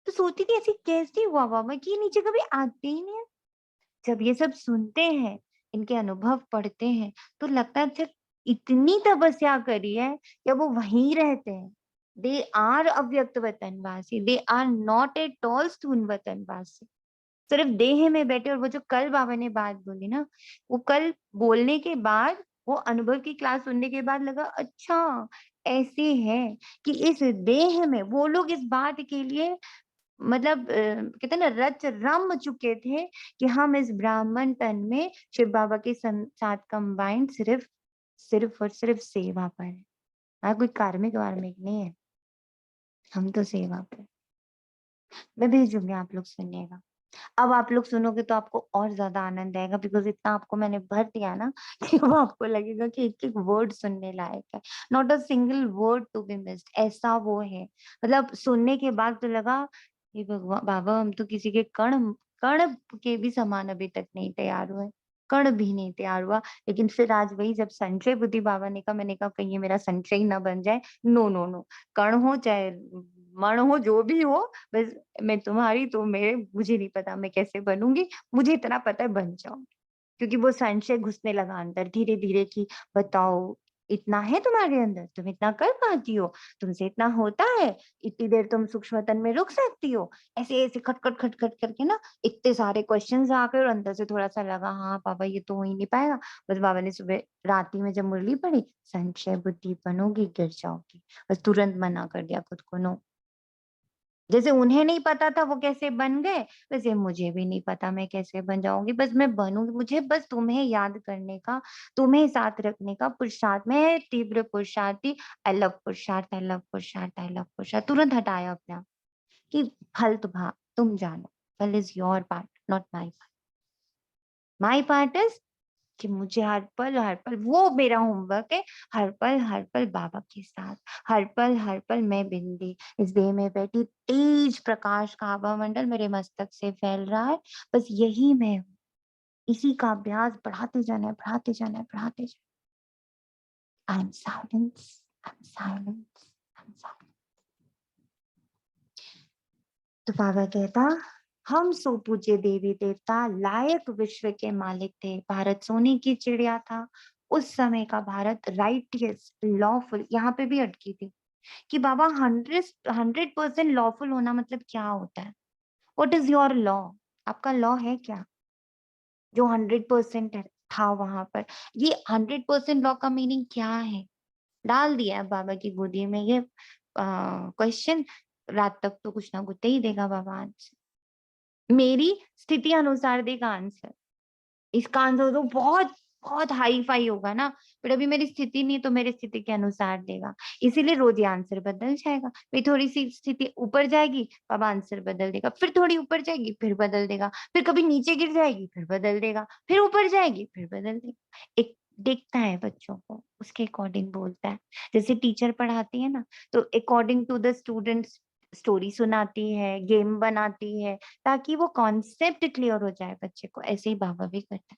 S1: तो सोचती थी ऐसी कैसे हुआ बाबा कि ये नीचे कभी आते ही नहीं है। जब ये सब सुनते हैं, इनके अनुभव पढ़ते हैं, तो लगता है अच्छा इतनी तपस्या करी है या वो वहीं रहते हैं। दे आर अव्यक्त वतनवासी, they are not at all स्थूल वतनवासी। सिर्फ देह में बैठे, और वो जो कल बाबा ने बात बोली ना, वो कल बोलने के बाद, वो अनुभव की क्लास सुनने के बाद लगा अच्छा ऐसे है कि इस देह में वो लोग इस बात के लिए मतलब कहते हैं ना रच रम चुके थे कि हम इस ब्राह्मण तन में शिव बाबा के साथ कंबाइंड सिर्फ सिर्फ और सिर्फ सेवा पर है। हाँ, कोई कार्मिक वार्मिक नहीं है, हम तो सेवा पर। मैं भेजूंगी, आप लोग सुनिएगा। अब आप लोग सुनोगे तो आपको और ज्यादा आनंद आएगा, बिकॉज इतना आपको मैंने भर दिया ना कि वो आपको लगेगा कि एक एक वर्ड सुनने लायक है, not a single word to be missed, ऐसा वो है। मतलब सुनने के बाद तो लगा हे भगवान बाबा, हम तो किसी के कण कण के भी समान अभी तक नहीं तैयार हुए, कण भी नहीं तैयार हुआ। लेकिन फिर आज वही जब संशय बुद्धि बाबा ने कहा, मैंने कहा कहीं ये मेरा संशय ही ना बन जाए। नो नो नो, कण हो चाहे मण हो, जो भी हो, बस मैं तुम्हारी, तुम मेरे, मुझे नहीं पता मैं कैसे बनूंगी, मुझे इतना पता है बन जाओ। क्योंकि वो संशय घुसने लगा अंदर धीरे धीरे कि बताओ, इतना है तुम्हारे अंदर, तुम इतना कर पाती हो, तुमसे इतना होता है, इतनी देर तुम सूक्ष्म तन में रुक सकती हो, ऐसे ऐसे खटखट खटखट करके ना इतने सारे क्वेश्चंस आके, और अंदर से थोड़ा सा लगा हाँ पापा ये तो हो ही नहीं पाएगा। बस बाबा ने सुबह रात्रि में जब मुरली पढ़ी, संशय बुद्धि बनोगी गिर जाओगी, बस तुरंत मना कर दिया खुद को, नो। जैसे उन्हें नहीं पता था वो कैसे बन गए, वैसे मुझे भी नहीं पता मैं कैसे बन जाऊंगी, बस मैं बनूंगी। मुझे बस तुम्हें याद करने का, तुम्हें साथ रखने का पुरुषार्थ में, तीव्र पुरुषार्थी। आई लव पुरुषार्थ, आई लव पुरुषार्थ, आई लव पुरुषार्थ, तुरंत हटाया अपने आप कि फल तुम जानो, फल is your part, not my part. My part is कि मुझे हर पल वो मेरा होमवर्क है, हर पल बाबा के साथ, हर पल मैं बिंदी इस देह में बैठी, तेज प्रकाश का आभा मंडल मेरे मस्तक से फैल रहा है, बस यही मैं हूँ। इसी का अभ्यास बढ़ाते जाना है, बढ़ाते जाना है, बढ़ाते जाना। I am silence, I am silence, I am silence. तो बाबा कहता, हम सो पूज्य देवी देवता, लायक विश्व के मालिक थे। भारत सोने की चिड़िया था। उस समय का भारत राइटियस, लॉफुल, यहाँ पे भी अटकी थी कि बाबा 100% लॉफुल होना मतलब क्या होता है? What is your law? आपका लॉ है क्या जो 100% था वहां पर? ये 100% लॉ का मीनिंग क्या है? डाल दिया है बाबा की गोदी में ये क्वेश्चन। रात तक तो कुछ ना कुछ दे ही देगा बाबा आंसर, मेरी स्थिति अनुसार देगा आंसर। इसका आंसर तो बहुत बहुत हाई फाई होगा ना, पर अभी मेरी स्थिति नहीं, तो मेरी स्थिति के अनुसार देगा। इसीलिए रोज ये आंसर बदल जाएगा। भाई थोड़ी सी स्थिति ऊपर जाएगी, बाबा आंसर बदल देगा, फिर थोड़ी ऊपर जाएगी फिर बदल देगा, फिर कभी नीचे गिर जाएगी फिर बदल देगा, फिर ऊपर जाएगी फिर बदल देगा। एक देखता है बच्चों को, उसके अकॉर्डिंग बोलता है। जैसे टीचर पढ़ाती है ना, तो according to the students story सुनाती है, गेम बनाती है, ताकि वो कॉन्सेप्ट क्लियर हो जाए बच्चे को। ऐसे ही बाबा भी करता है,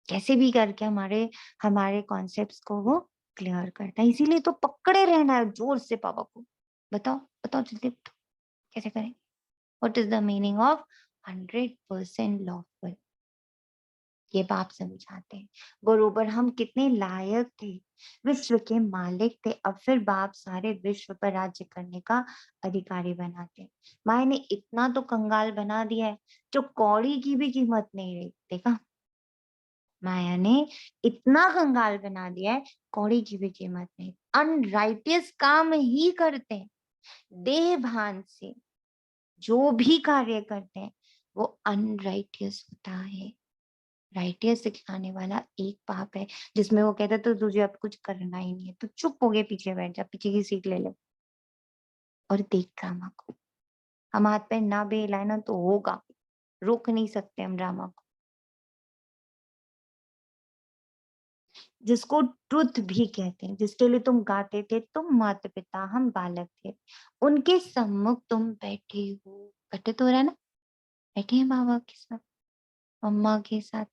S1: कैसे भी करके हमारे हमारे कॉन्सेप्ट्स को वो क्लियर करता है। इसीलिए तो पकड़े रहना है जोर से बाबा को। बताओ बताओ जल्दी बताओ, कैसे करें? What is the meaning of 100% lawful? ये बाप समझाते हैं। बरोबर हम कितने लायक थे, विश्व के मालिक थे, अब फिर बाप सारे विश्व पर राज्य करने का अधिकारी बनाते हैं। माया ने इतना तो कंगाल बना दिया है, जो कौड़ी की भी कीमत नहीं रही। देखा, माया ने इतना कंगाल बना दिया है, कौड़ी की भी कीमत नहीं। अनराइटियस काम ही करते हैं, देह भान से जो भी कार्य करते हैं वो अनराइटियस होता है। राइटियस सिखाने वाला एक बाप है, जिसमें वो कहता तो तुझे अब कुछ करना ही नहीं है, तो चुप हो गए पीछे बैठ जा, पीछे की सीट ले ले और देख ड्रामा को। हम हाथ पैर ना भी हिलाए ना तो होगा, रोक नहीं सकते हम ड्रामा को। जिसको ट्रुथ भी कहते हैं, जिसके लिए तुम गाते थे, तुम माता पिता हम बालक थे, उनके सम्मुख तुम बैठे हो। बैठे तो हो रहा है ना, बैठे हैं बाबा के साथ, मम्मा के साथ,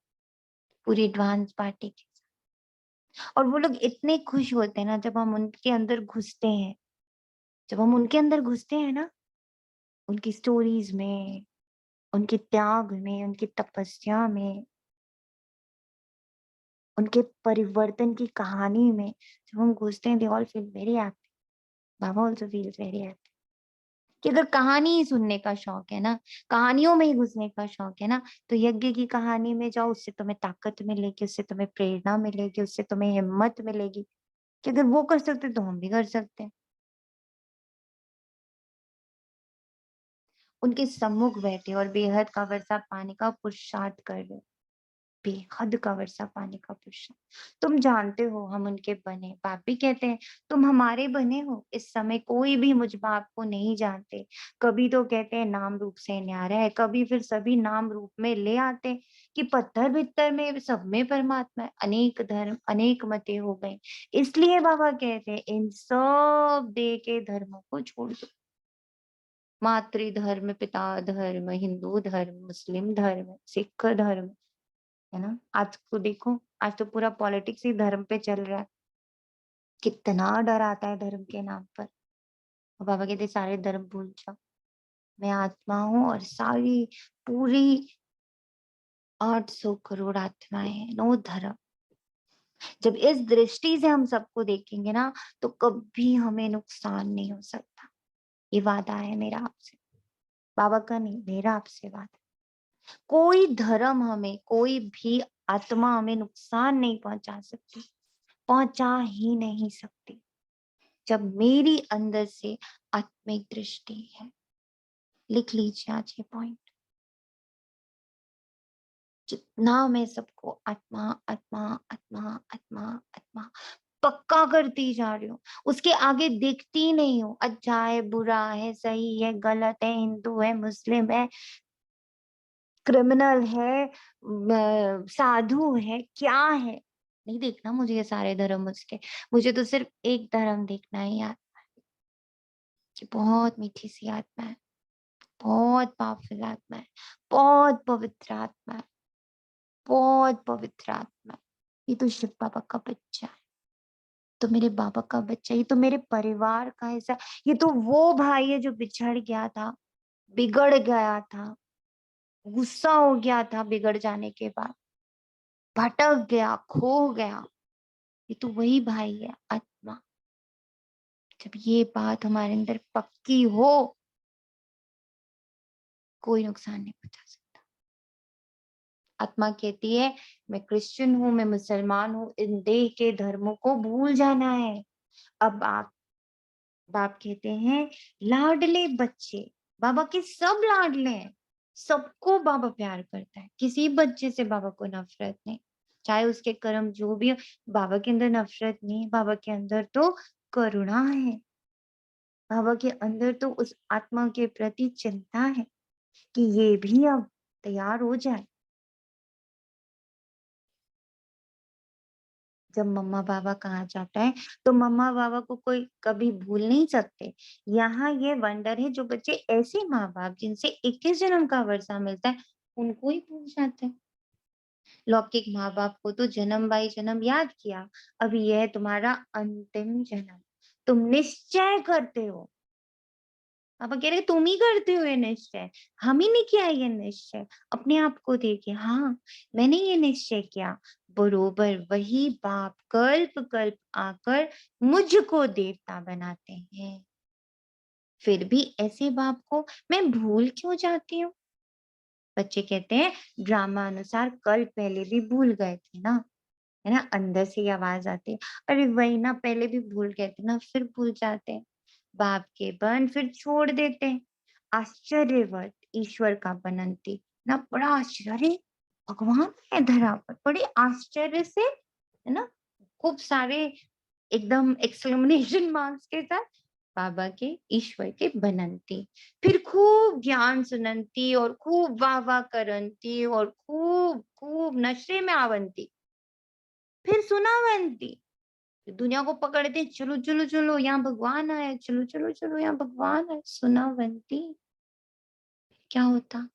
S1: पूरी एडवांस पार्टी के साथ। और वो लोग इतने खुश होते हैं ना जब हम उनके अंदर घुसते हैं, जब हम उनके अंदर घुसते हैं ना, उनकी स्टोरीज में, उनके त्याग में, उनकी तपस्या में, उनके परिवर्तन की कहानी में जब हम घुसते हैं, they all feel very happy. Baba also feels very happy. कि अगर कहानी ही सुनने का शौक है ना, कहानियों में ही घुसने का शौक है ना, तो यज्ञ की कहानी में जाओ, उससे तुम्हें ताकत मिलेगी, उससे तुम्हें प्रेरणा मिलेगी, उससे तुम्हें हिम्मत मिलेगी कि अगर वो कर सकते तो हम भी कर सकते हैं। उनके सम्मुख बैठे और बेहद का वर्षा पानी का पुरुषार्थ कर रहे, बेहद का वर्षा पानी का पुरुषार्थ। तुम जानते हो हम उनके बने, बाप भी कहते हैं तुम हमारे बने हो। इस समय कोई भी मुझ बाप को नहीं जानते। कभी तो कहते हैं नाम रूप से न्यारा है, कभी फिर सभी नाम रूप में ले आते कि पत्थर भित्तर में सब में परमात्मा है, अनेक धर्म अनेक मते हो गए। इसलिए बाबा कहते हैं इन सब देह के धर्मों को छोड़ दो। मातृ धर्म, पिता धर्म, हिंदू धर्म, मुस्लिम धर्म, सिख धर्म, है ना। आज को देखो, आज तो पूरा पॉलिटिक्स ही धर्म पे चल रहा है। कितना डर आता है धर्म के नाम पर। और बाबा कहते सारे धर्म भूल जाओ, मैं आत्मा हूँ और सारी पूरी 800 करोड़ आत्माएं हैं, नो धर्म। जब इस दृष्टि से हम सबको देखेंगे ना, तो कभी हमें नुकसान नहीं हो सकता। ये वादा है मेरा आपसे, बाबा का नहीं, मेरा आपसे वादा। कोई धर्म हमें, कोई भी आत्मा हमें नुकसान नहीं पहुंचा सकती, पहुंचा ही नहीं सकती, जब मेरी अंदर से आत्मिक दृष्टि है। लिख लीजिए आज ये पॉइंट। जितना मैं सबको आत्मा आत्मा आत्मा आत्मा आत्मा पक्का करती जा रही हूँ, उसके आगे देखती नहीं हूँ, अच्छा है, बुरा है, सही है, गलत है, हिंदू है, मुस्लिम है, क्रिमिनल है, साधु है, क्या है, नहीं देखना मुझे ये सारे धर्म उसके। मुझे तो सिर्फ एक धर्म देखना है यार, कि बहुत मीठी सी आत्मा है, बहुत पावरफुल आत्मा है, बहुत पवित्र आत्मा है, बहुत पवित्र आत्मा है। ये तो शिव बाबा का बच्चा है, तो मेरे बाबा का बच्चा, ये तो मेरे परिवार का हिस्सा। ये तो वो भाई है जो बिछड़ गया था, बिगड़ गया था, गुस्सा हो गया था, बिगड़ जाने के बाद भटक गया, खो गया। ये तो वही भाई है, आत्मा। जब ये बात हमारे अंदर पक्की हो, कोई नुकसान नहीं पहुंचा सकता। आत्मा कहती है मैं क्रिश्चियन हूँ, मैं मुसलमान हूँ, इन देह के धर्मों को भूल जाना है। अब बाप कहते हैं लाडले बच्चे, बाबा के सब लाडले हैं, सबको बाबा प्यार करता है, किसी बच्चे से बाबा को नफरत नहीं, चाहे उसके कर्म जो भी हो। बाबा के अंदर नफरत नहीं, बाबा के अंदर तो करुणा है, बाबा के अंदर तो उस आत्मा के प्रति चिंता है कि ये भी अब तैयार हो जाए। जब मम्मा बाबा कहा जाता है, तो मम्मा बाबा को कोई कभी भूल नहीं सकते। यहाँ ये वंडर है, जो बच्चे ऐसे माँ बाप जिनसे 21 जन्म का वर्षा मिलता है, उनको ही भूल जाते हैं। लौकिक माँ बाप को तो जन्म बाई जन्म याद किया, अब यह है तुम्हारा अंतिम जन्म, तुम निश्चय करते हो। पापा कह रहे तुम ही करते हो ये निश्चय, हम ही नहीं किया ये निश्चय। अपने आप को देखे, हाँ मैंने ये निश्चय किया, बरोबर वही बाप कल्प कल्प आकर मुझको देवता बनाते हैं। फिर भी ऐसे बाप को मैं भूल क्यों जाती हूँ? बच्चे कहते हैं ड्रामा अनुसार कल पहले भी भूल गए थे ना, है ना, अंदर से ये आवाज आती है, अरे वही ना, पहले भी भूल गए थे ना, फिर भूल जाते हैं। बाप के बन फिर छोड़ देते हैं। आश्चर्यवत ईश्वर का बनंती ना, बड़ा आश्चर्य, भगवान है धरा पर, बड़े आश्चर्य से, है ना, खूब सारे एकदम एक्सक्लेमेशन मार्क्स के साथ बाबा के ईश्वर के बनंती, फिर खूब ज्ञान सुनंती और खूब वाह वाह करंती और खूब खूब नशे में आवंती, फिर सुनावंती, दुनिया को पकड़ते चलो चलो चलो यहाँ भगवान आए, चलो चलो चलो यहाँ भगवान आए, सुनावंती। क्या होता?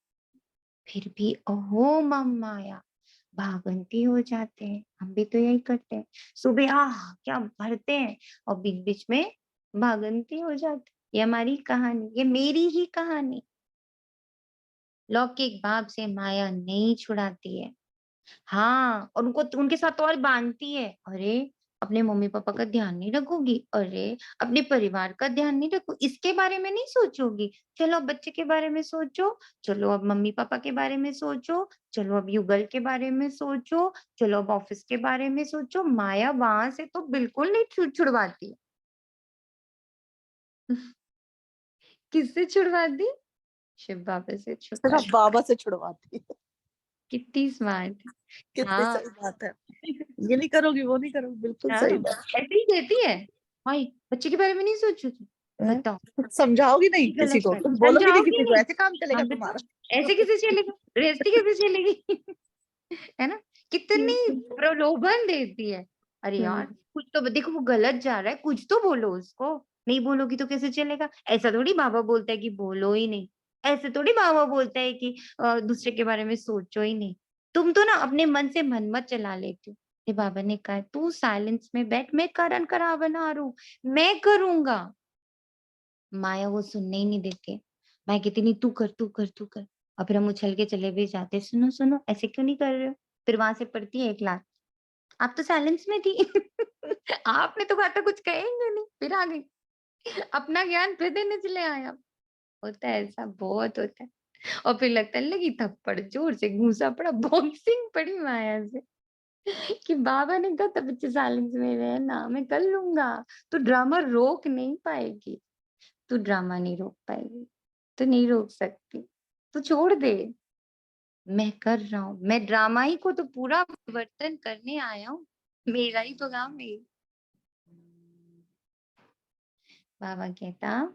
S1: फिर भी अहो मम माया, भागंती हो जाते हैं। हम भी तो यही करते हैं, सुबह क्या भरते हैं और बीच बीच में भागंती हो जाते। ये हमारी कहानी, ये मेरी ही कहानी। लौकिक बाप से माया नहीं छुड़ाती है, हाँ, और उनको उनके साथ और बांधती है। अरे अपने मम्मी पापा का ध्यान नहीं रखोगी, अरे अपने परिवार का ध्यान नहीं रखो, इसके बारे में नहीं सोचोगी, चलो अब बच्चे के बारे में सोचो, चलो अब मम्मी पापा के बारे में सोचो, चलो अब युगल के बारे में सोचो, चलो अब ऑफिस के बारे में सोचो। माया वहां से तो बिल्कुल नहीं छुड़वाती। किससे छुड़वाती? शिव बाबा से
S2: सिर्फ
S1: छुड़वाती।
S2: बाबा से छुड़वाती है।
S1: कितनी स्मार्ट।
S2: कितनी
S1: हाँ।
S2: सही बात है। ये नहीं करोगी, वो नहीं करोगी, बिल्कुल
S1: हाँ,
S2: सही बात।
S1: ऐसे ही कहती है, भाई बच्चे के बारे में नहीं सोचो तुम,
S2: हैं?
S1: बताओ
S2: समझाओगी नहीं
S1: ये
S2: किसी
S1: गलत
S2: को,
S1: है,
S2: तुम बोलोगी नहीं
S1: समझाओगी
S2: किसी को,
S1: नहीं।
S2: ऐसे काम चलेगा
S1: हाँ बताओ,
S2: तुम्हारा।
S1: ऐसे कैसे चलेगा, गृहस्थी कैसे चलेगी? है ना, कितनी प्रलोभन देती है। अरे यार कुछ तो देखो, वो गलत जा रहा है, कुछ तो बोलो उसको,
S5: नहीं बोलोगी तो कैसे चलेगा? ऐसा थोड़ी बाबा बोलता है कि बोलो ही नहीं। ऐसे थोड़ी बाबा बोलता है कि दूसरे के बारे में सोचो ही नहीं। तुम तो ना अपने मन से मनमत चला लेती हो। फिर बाबा ने कहा तू साइलेंस में बैठ, मैं कारण करा बना रहा हूँ, मैं करूँगा। माया वो सुनने ही नहीं देती। माया कहती नहीं तू कर, तू कर, तू कर। और फिर हम उछल के चले भी जाते, सुनो, सुनो ऐसे क्यों नहीं कर रहे हो? फिर वहां से पड़ती है एक लात। आप तो साइलेंस में थी। आपने तो कहा था कुछ कहेंगे नहीं, फिर आ गई। अपना ज्ञान फिर देने चले आए आप। होता है ऐसा, बहुत होता है। और फिर लगता है लगी थप्पड़, जोर से घूसा पड़ा, बॉक्सिंग पड़ी माया से। कि बाबा ने कहा था बच्चे साइलेंस में रहना, मैं कर लूंगा। तू ड्रामा रोक नहीं पाएगी, तू ड्रामा नहीं रोक पाएगी, तू नहीं रोक सकती, तू छोड़ दे। मैं कर रहा हूँ, मैं ड्रामा ही को तो पूरा परिवर्तन करने आया हूँ, मेरा ही तो काम है। बाबा कहता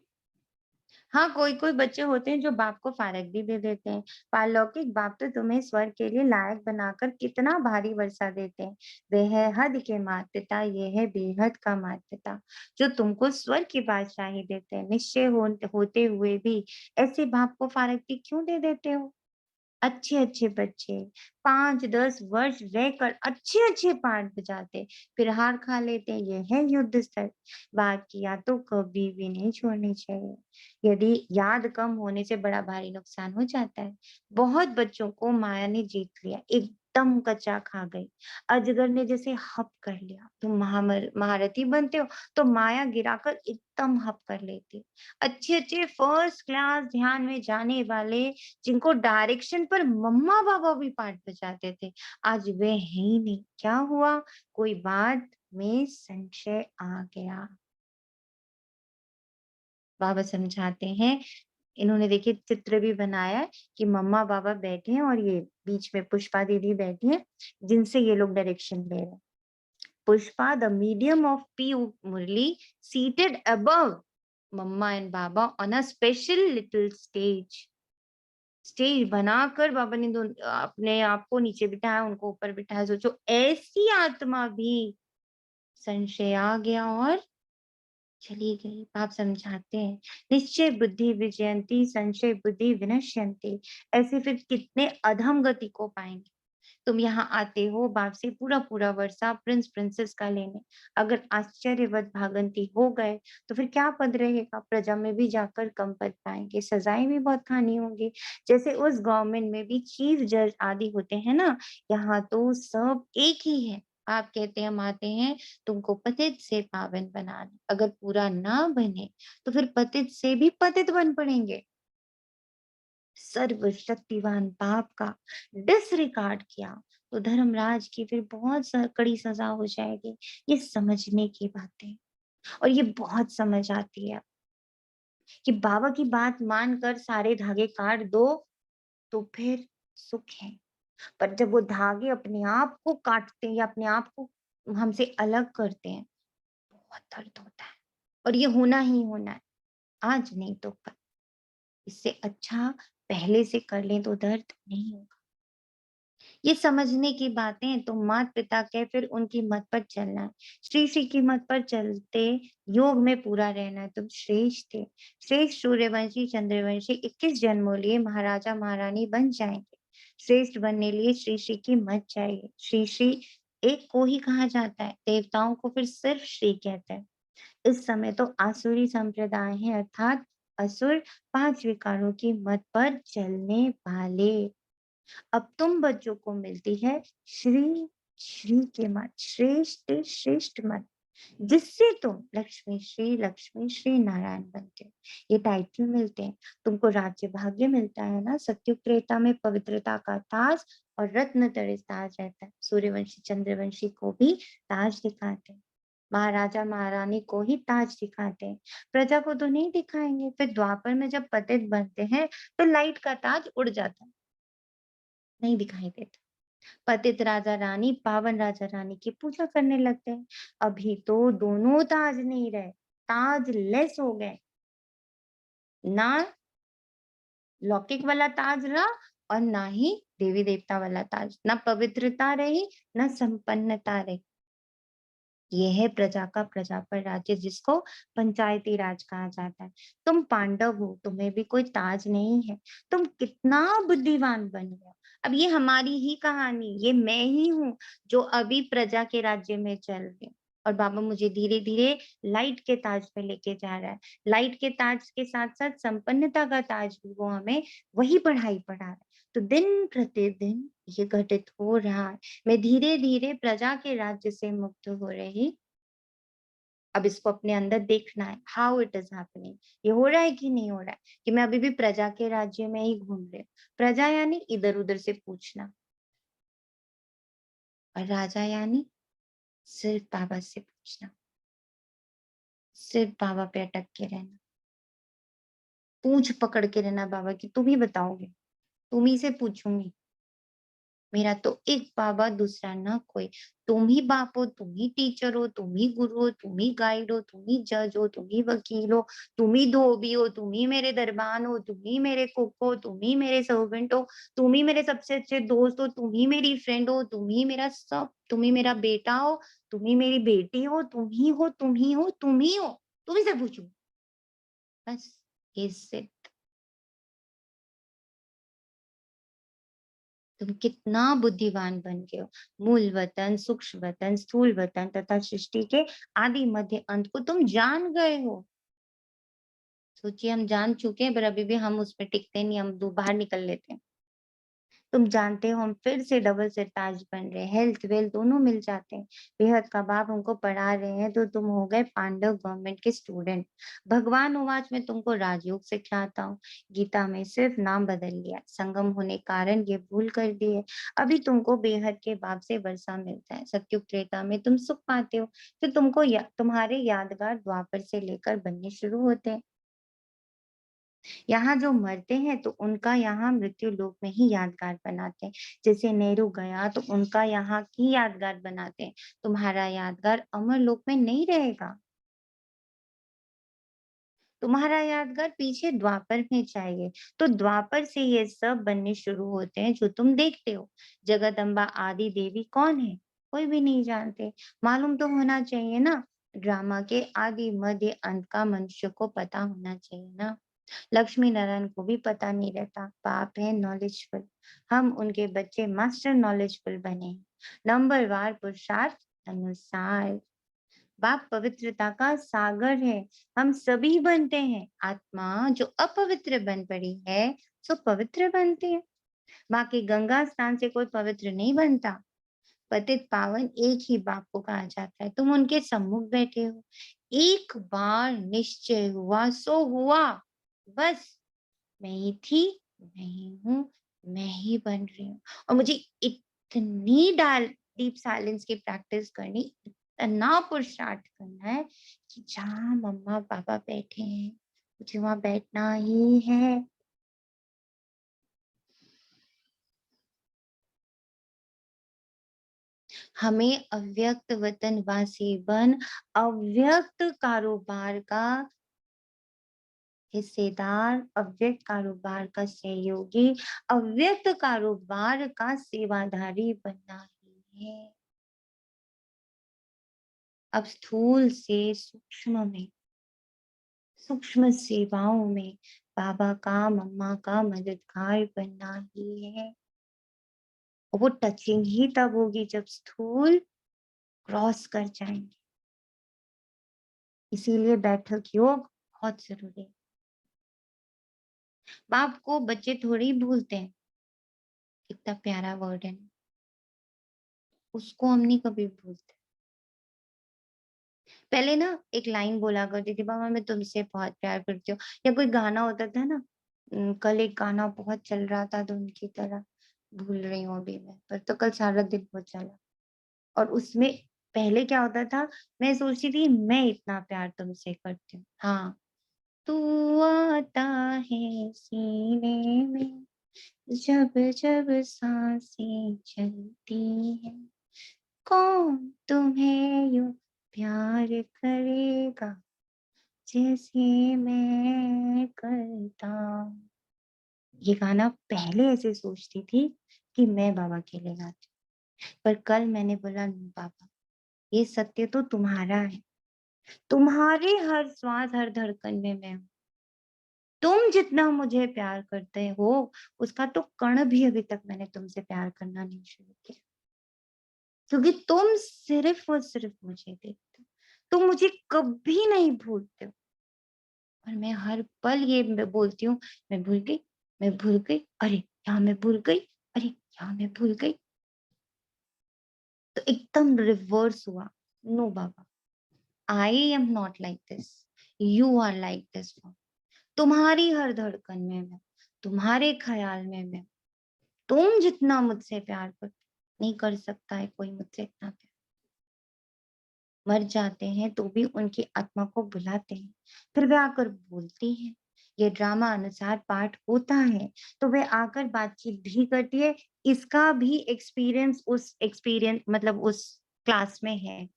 S5: हाँ, कोई-कोई बच्चे होते हैं जो बाप को फ़ारग भी दे देते हैं। पारलौकिक बाप तो तुम्हें स्वर्ग के लिए लायक बनाकर कितना भारी वर्षा देते हैं। वे है हद के मात-पिता, ये है बेहद का मात-पिता, जो तुमको स्वर्ग की बादशाही देते हैं। निश्चय होते हुए भी ऐसे बाप को फ़ारगी क्यों दे देते हो? अच्छे-अच्छे बच्चे 5-10 वर्ष रहकर अच्छे-अच्छे पाठ बजाते, फिर हार खा लेते हैं। ये है युद्ध स्तर। बात की याद तो कभी भी नहीं छोड़नी चाहिए। यदि याद कम होने से बड़ा भारी नुकसान हो जाता है। बहुत बच्चों को माया ने जीत लिया, एकदम कच्चा खा गई। अजगर ने जैसे हप कर लिया। तुम महारथी बनते हो तो माया गिराकर एकदम हप कर लेती है। अच्छे-अच्छे फर्स्ट क्लास ध्यान में जाने वाले जिनको डायरेक्शन पर मम्मा पापा भी पाठ बजाते थे, आज वे हैं ही नहीं। क्या हुआ? कोई बात में संशय आ गया। बाबा समझाते हैं, इन्होंने देखिए चित्र भी बनाया है कि मम्मा पापा बैठे हैं और ये बीच में पुष्पा दीदी बैठी हैं, जिनसे ये लोग डायरेक्शन ले रहे हैं। Pushpa, the medium of P Murli, seated above मम्मा एंड बाबा on a special little stage. Stage बनाकर बाबा ने अपने आप को नीचे बिठाया, उनको ऊपर बिठाया। सोचो ऐसी आत्मा भी संशय आ गया और चली गई। बाप समझाते हैं निश्चय बुद्धि विजयंती, संशय बुद्धि विनश्यंती। ऐसे फिर कितने अधम गति को पाएंगे। तुम यहाँ आते हो बाप से पूरा पूरा वर्षा प्रिंस प्रिंसेस का लेने, अगर आश्चर्यवत भागंती हो गए तो फिर क्या पद रहेगा? प्रजा में भी जाकर कम पद पाएंगे, सजाएं भी बहुत खानी होंगी। जैसे उस गवर्नमेंट में भी चीफ जज आदि होते हैं ना, यहाँ तो सब एक ही है। आप कहते हैं हम आते हैं तुमको पतित से पावन बनाने, अगर पूरा ना बने तो फिर पतित से भी पतित बन पड़ेंगे। सर्वशक्तिवान बाप का डिसरिगार्ड किया तो धर्मराज की फिर बहुत कड़ी सजा हो जाएगी। ये समझने की बातें, और ये बहुत समझ आती है कि बाबा की बात मानकर सारे धागे काट दो तो फिर सुख है, पर जब वो धागे अपने आप को काटते हैं या अपने आप को हमसे अलग करते हैं, बहुत दर्द होता है। और ये होना ही होना है, आज नहीं तो कल। इससे अच्छा पहले से कर लें तो दर्द नहीं होगा। ये समझने की बातें तो माता पिता के फिर उनकी मत पर चलना है। श्री श्री की मत पर चलते योग में पूरा रहना है। तुम श्रेष्ठ थे, श्रेष्ठ सूर्यवंशी चंद्रवंशी 21 जन्मों लिए महाराजा महारानी बन जाएंगे। श्रेष्ठ बनने लिए श्री श्री की मत चाहिए। श्री श्री एक को ही कहा जाता है, देवताओं को फिर सिर्फ श्री कहते हैं। इस समय तो आसुरी संप्रदाय है, अर्थात असुर 5 विकारों की मत पर चलने वाले। अब तुम बच्चों को मिलती है श्री श्री के मत, श्रेष्ठ श्रेष्ठ मत, जिससे तुम लक्ष्मी श्री नारायण बनते हो। ये टाइटल मिलते हैं। तुमको राज्य भाग्य मिलता है ना। सत्युग त्रेता में पवित्रता का ताज और रत्न तड़ित ताज रहता है। सूर्यवंशी चंद्रवंशी को भी ताज दिखाते हैं, महाराजा महारानी को ही ताज दिखाते हैं, प्रजा को तो नहीं दिखाएंगे। फिर द्वापर में जब पतित बनते हैं तो लाइट का ताज उड़ जाता है, नहीं दिखाई देता। पतित राजा रानी पावन राजा रानी की पूजा करने लगते हैं। अभी तो दोनों ताज नहीं रहे, ताज लेस हो गए। ना लौकिक वाला ताज रहा और ना ही देवी देवता वाला ताज, ना पवित्रता रही ना संपन्नता रही। ये है प्रजा का प्रजा पर राज्य, जिसको पंचायती राज कहा जाता है। तुम पांडव हो, तुम्हें भी कोई ताज नहीं है, तुम कितना बुद्धिमान बन गए। अब ये हमारी ही कहानी, ये मैं ही हूँ जो अभी प्रजा के राज्य में चल रही हूँ। और बाबा मुझे धीरे धीरे लाइट के ताज पे लेके जा रहा है। लाइट के ताज के साथ साथ संपन्नता का ताज भी वो हमें वही पढ़ाई पढ़ा रहा है। तो दिन प्रतिदिन ये घटित हो रहा है। मैं धीरे धीरे प्रजा के राज्य से मुक्त हो रही। अब इसको अपने अंदर देखना है, हाउ इट इज हैपनिंग। ये हो रहा है कि नहीं हो रहा है, कि मैं अभी भी प्रजा के राज्य में ही घूम रही हूँ। प्रजा यानी इधर उधर से पूछना, और राजा यानी सिर्फ बाबा से पूछना, सिर्फ बाबा पे अटक के रहना, पूछ पकड़ के रहना बाबा की, तुम ही बताओगे, तुम ही से पूछूंगी। मेरा तो एक बाबा, दूसरा ना कोई। तुम ही बाप हो, तुम ही टीचर हो, तुम ही गुरु हो, तुम ही गाइड हो, तुम ही जज हो, तुम ही वकील हो, तुम ही धोबी हो, तुम ही मेरे दरबान हो, तुम ही मेरे कुक हो, तुम ही मेरे सर्वेंट हो, तुम ही मेरे सबसे अच्छे दोस्त हो, तुम ही मेरी फ्रेंड हो, तुम ही मेरा सब, तुम ही मेरा बेटा हो, तुम ही मेरी बेटी हो, तुम ही हो, तुम ही हो, तुम ही हो, तुम ही से पूछू बस। इससे तुम कितना बुद्धिमान बन गए हो। मूल वतन, सूक्ष्म वतन, स्थूल वतन तथा सृष्टि के आदि मध्य अंत को तुम जान गए हो। सोचिए, हम जान चुके हैं पर अभी भी हम उस पर टिकते नहीं, हम बाहर निकल लेते हैं। तुम जानते हो, हम फिर से डबल सिरताज बन रहे हैं, हेल्थ वेल्थ दोनों मिल जाते हैं। बेहद का बाप हमको पढ़ा रहे हैं, तो तुम हो गए पांडव गवर्नमेंट के स्टूडेंट। भगवान उवाच में तुमको राजयोग सिखाता हूँ। गीता में सिर्फ नाम बदल लिया, संगम होने कारण ये भूल कर दी है। अभी तुमको बेहद के बाप से वर्षा मिलता है। सत्युग त्रेता में तुम सुख पाते हो, फिर तुमको तुम्हारे यादगार द्वापर से लेकर बनने शुरू होते हैं। यहाँ जो मरते हैं तो उनका यहाँ मृत्यु लोक में ही यादगार बनाते हैं। जैसे नेहरू गया तो उनका यहाँ की यादगार बनाते हैं। तुम्हारा यादगार अमर लोक में नहीं रहेगा, तुम्हारा यादगार पीछे द्वापर में चाहिए। तो द्वापर से ये सब बनने शुरू होते हैं जो तुम देखते हो। जगदम्बा आदि देवी कौन है, कोई भी नहीं जानते। मालूम तो होना चाहिए ना, ड्रामा के आदि मध्य अंत का मनुष्य को पता होना चाहिए ना। लक्ष्मी नारायण को भी पता नहीं रहता। बाप है नॉलेजफुल, हम उनके बच्चे मास्टर नॉलेजफुल बने, नंबरवार पुरुषार्थ अनुसार। बाप पवित्रता का सागर है, हम सभी बनते हैं। आत्मा जो अपवित्र बन पड़ी है सो पवित्र बनती है। बाकी गंगा स्नान से कोई पवित्र नहीं बनता। पतित पावन एक ही बाप को कहा जाता है। तुम उनके सम्मुख बैठे हो, एक बार निश्चय हुआ सो हुआ, बस। मैं ही थी, मैं ही हूँ, मैं ही बन रही हूँ। और मुझे इतनी डीप साइलेंस की प्रैक्टिस करनी, इतना पुरुषार्थ करना है कि जहाँ मम्मा पापा बैठे हैं मुझे वहां बैठना ही है। हमें अव्यक्त वतनवासी बन अव्यक्त कारोबार का हिस्सेदार, अव्यक्त कारोबार का सहयोगी, अव्यक्त कारोबार का सेवाधारी बनना ही है। अब स्थूल से सूक्ष्म में, सूक्ष्म सेवाओं में बाबा का, मम्मा का मददगार बनना ही है। वो टचिंग ही तब होगी जब स्थूल क्रॉस कर जाएंगे। इसीलिए बैठक योग बहुत जरूरी है। बाप को बच्चे थोड़ी भूलते हैं, कितना प्यारा वर्ड है, उसको हम नहीं कभी भूलते। पहले ना एक लाइन बोला करती थी, बाबा मैं तुमसे बहुत प्यार करती हूँ, या कोई गाना होता था ना। कल एक गाना बहुत चल रहा था, तो उनकी तरह भूल रही हूँ अभी मैं, पर तो कल सारा दिन वो चला। और उसमें पहले क्या होता था, मैं सोचती थी मैं इतना प्यार तुमसे करती हूँ, हाँ तू आता है सीने में, जब जब सांसें चलती है, कौन तुम्हें यूं प्यार करेगा जैसे मैं करता हूँ। ये गाना पहले ऐसे सोचती थी कि मैं बाबा के लिए गाती हूँ, पर कल मैंने बोला नहीं बाबा, ये सत्य तो तुम्हारा है, तुम्हारे हर श्वास हर धड़कन में मैं हूँ। तुम जितना मुझे प्यार करते हो उसका तो कण भी अभी तक मैंने तुमसे प्यार करना नहीं शुरू किया, क्योंकि तुम सिर्फ और सिर्फ मुझे देखते हो, तुम मुझे कभी नहीं भूलते हो। और मैं हर पल ये बोलती हूँ, मैं भूल गई, मैं भूल गई, अरे क्या मैं भूल गई, अरे क्या मैं भूल गई। तो एकदम रिवर्स हुआ। नो बाबा, I am not like this, you are like this. तुम्हारी हर धड़कन में मैं, तुम्हारे ख्याल में मैं, तुम जितना मुझसे प्यार कर नहीं कर सकता है कोई मुझसे इतना प्यार। मर जाते हैं तो भी उनकी आत्मा को बुलाते हैं, फिर वे आकर बोलती हैं। ये ड्रामा अनुसार पाठ होता है तो वे आकर बातचीत भी करती है। इसका भी एक्सपीरियंस मतलब उस क्लास में है,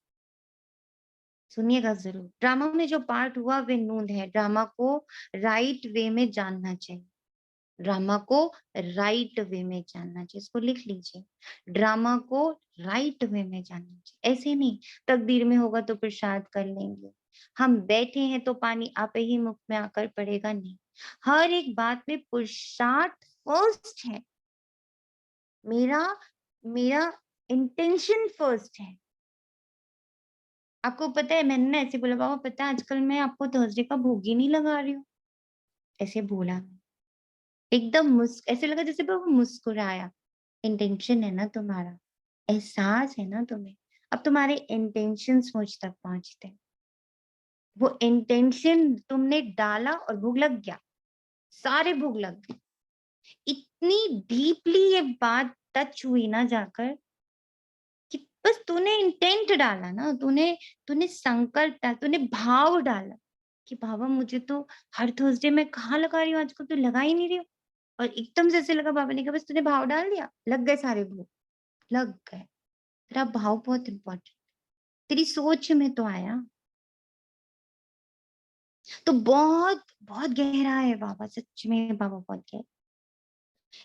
S5: सुनिएगा जरूर। ड्रामा में जो पार्ट हुआ वे नूंद है, ड्रामा को राइट वे में जानना चाहिए, ड्रामा को राइट वे में जानना चाहिए। इसको लिख लीजिए, ड्रामा को राइट वे में जानना चाहिए। ऐसे नहीं तकदीर में होगा तो प्रसाद कर लेंगे, हम बैठे हैं तो पानी आप ही मुख में आकर पड़ेगा, नहीं। हर एक बात में पुरुषार्थ फर्स्ट है, मेरा मेरा इंटेंशन फर्स्ट है। आपको पता है मैंने ना ऐसे बोला, बाबा पता है आजकल मैं आपको थर्सडे का भोग ही नहीं लगा रही हूँ, ऐसे बोला। एकदम ऐसे लगा जैसे वो मुस्कुराया। इंटेंशन है ना तुम्हारा, एहसास है ना तुम्हें, अब तुम्हारे इंटेंशंस मुझ तक पहुंचते हैं। वो इंटेंशन तुमने डाला और भूख लग गया, सारे भूख लग गए। इतनी डीपली ये बात टच हुई ना जाकर कि बस तूने इंटेंट डाला ना, तूने तूने संकल्प डाला, तूने भाव डाला कि बाबा मुझे तो हर थर्सडे में कहाँ लगा रही हूँ, आजकल तो लगा ही नहीं रही हूँ। और एकदम से ऐसे लगा, बाबा ने कहा बस तूने भाव डाल दिया, लग गए सारे भूख, लग गए। तेरा भाव बहुत इंपॉर्टेंट, तेरी सोच में तो आया। तो बहुत बहुत गहरा है बाबा, सच में बाबा बहुत गहरा।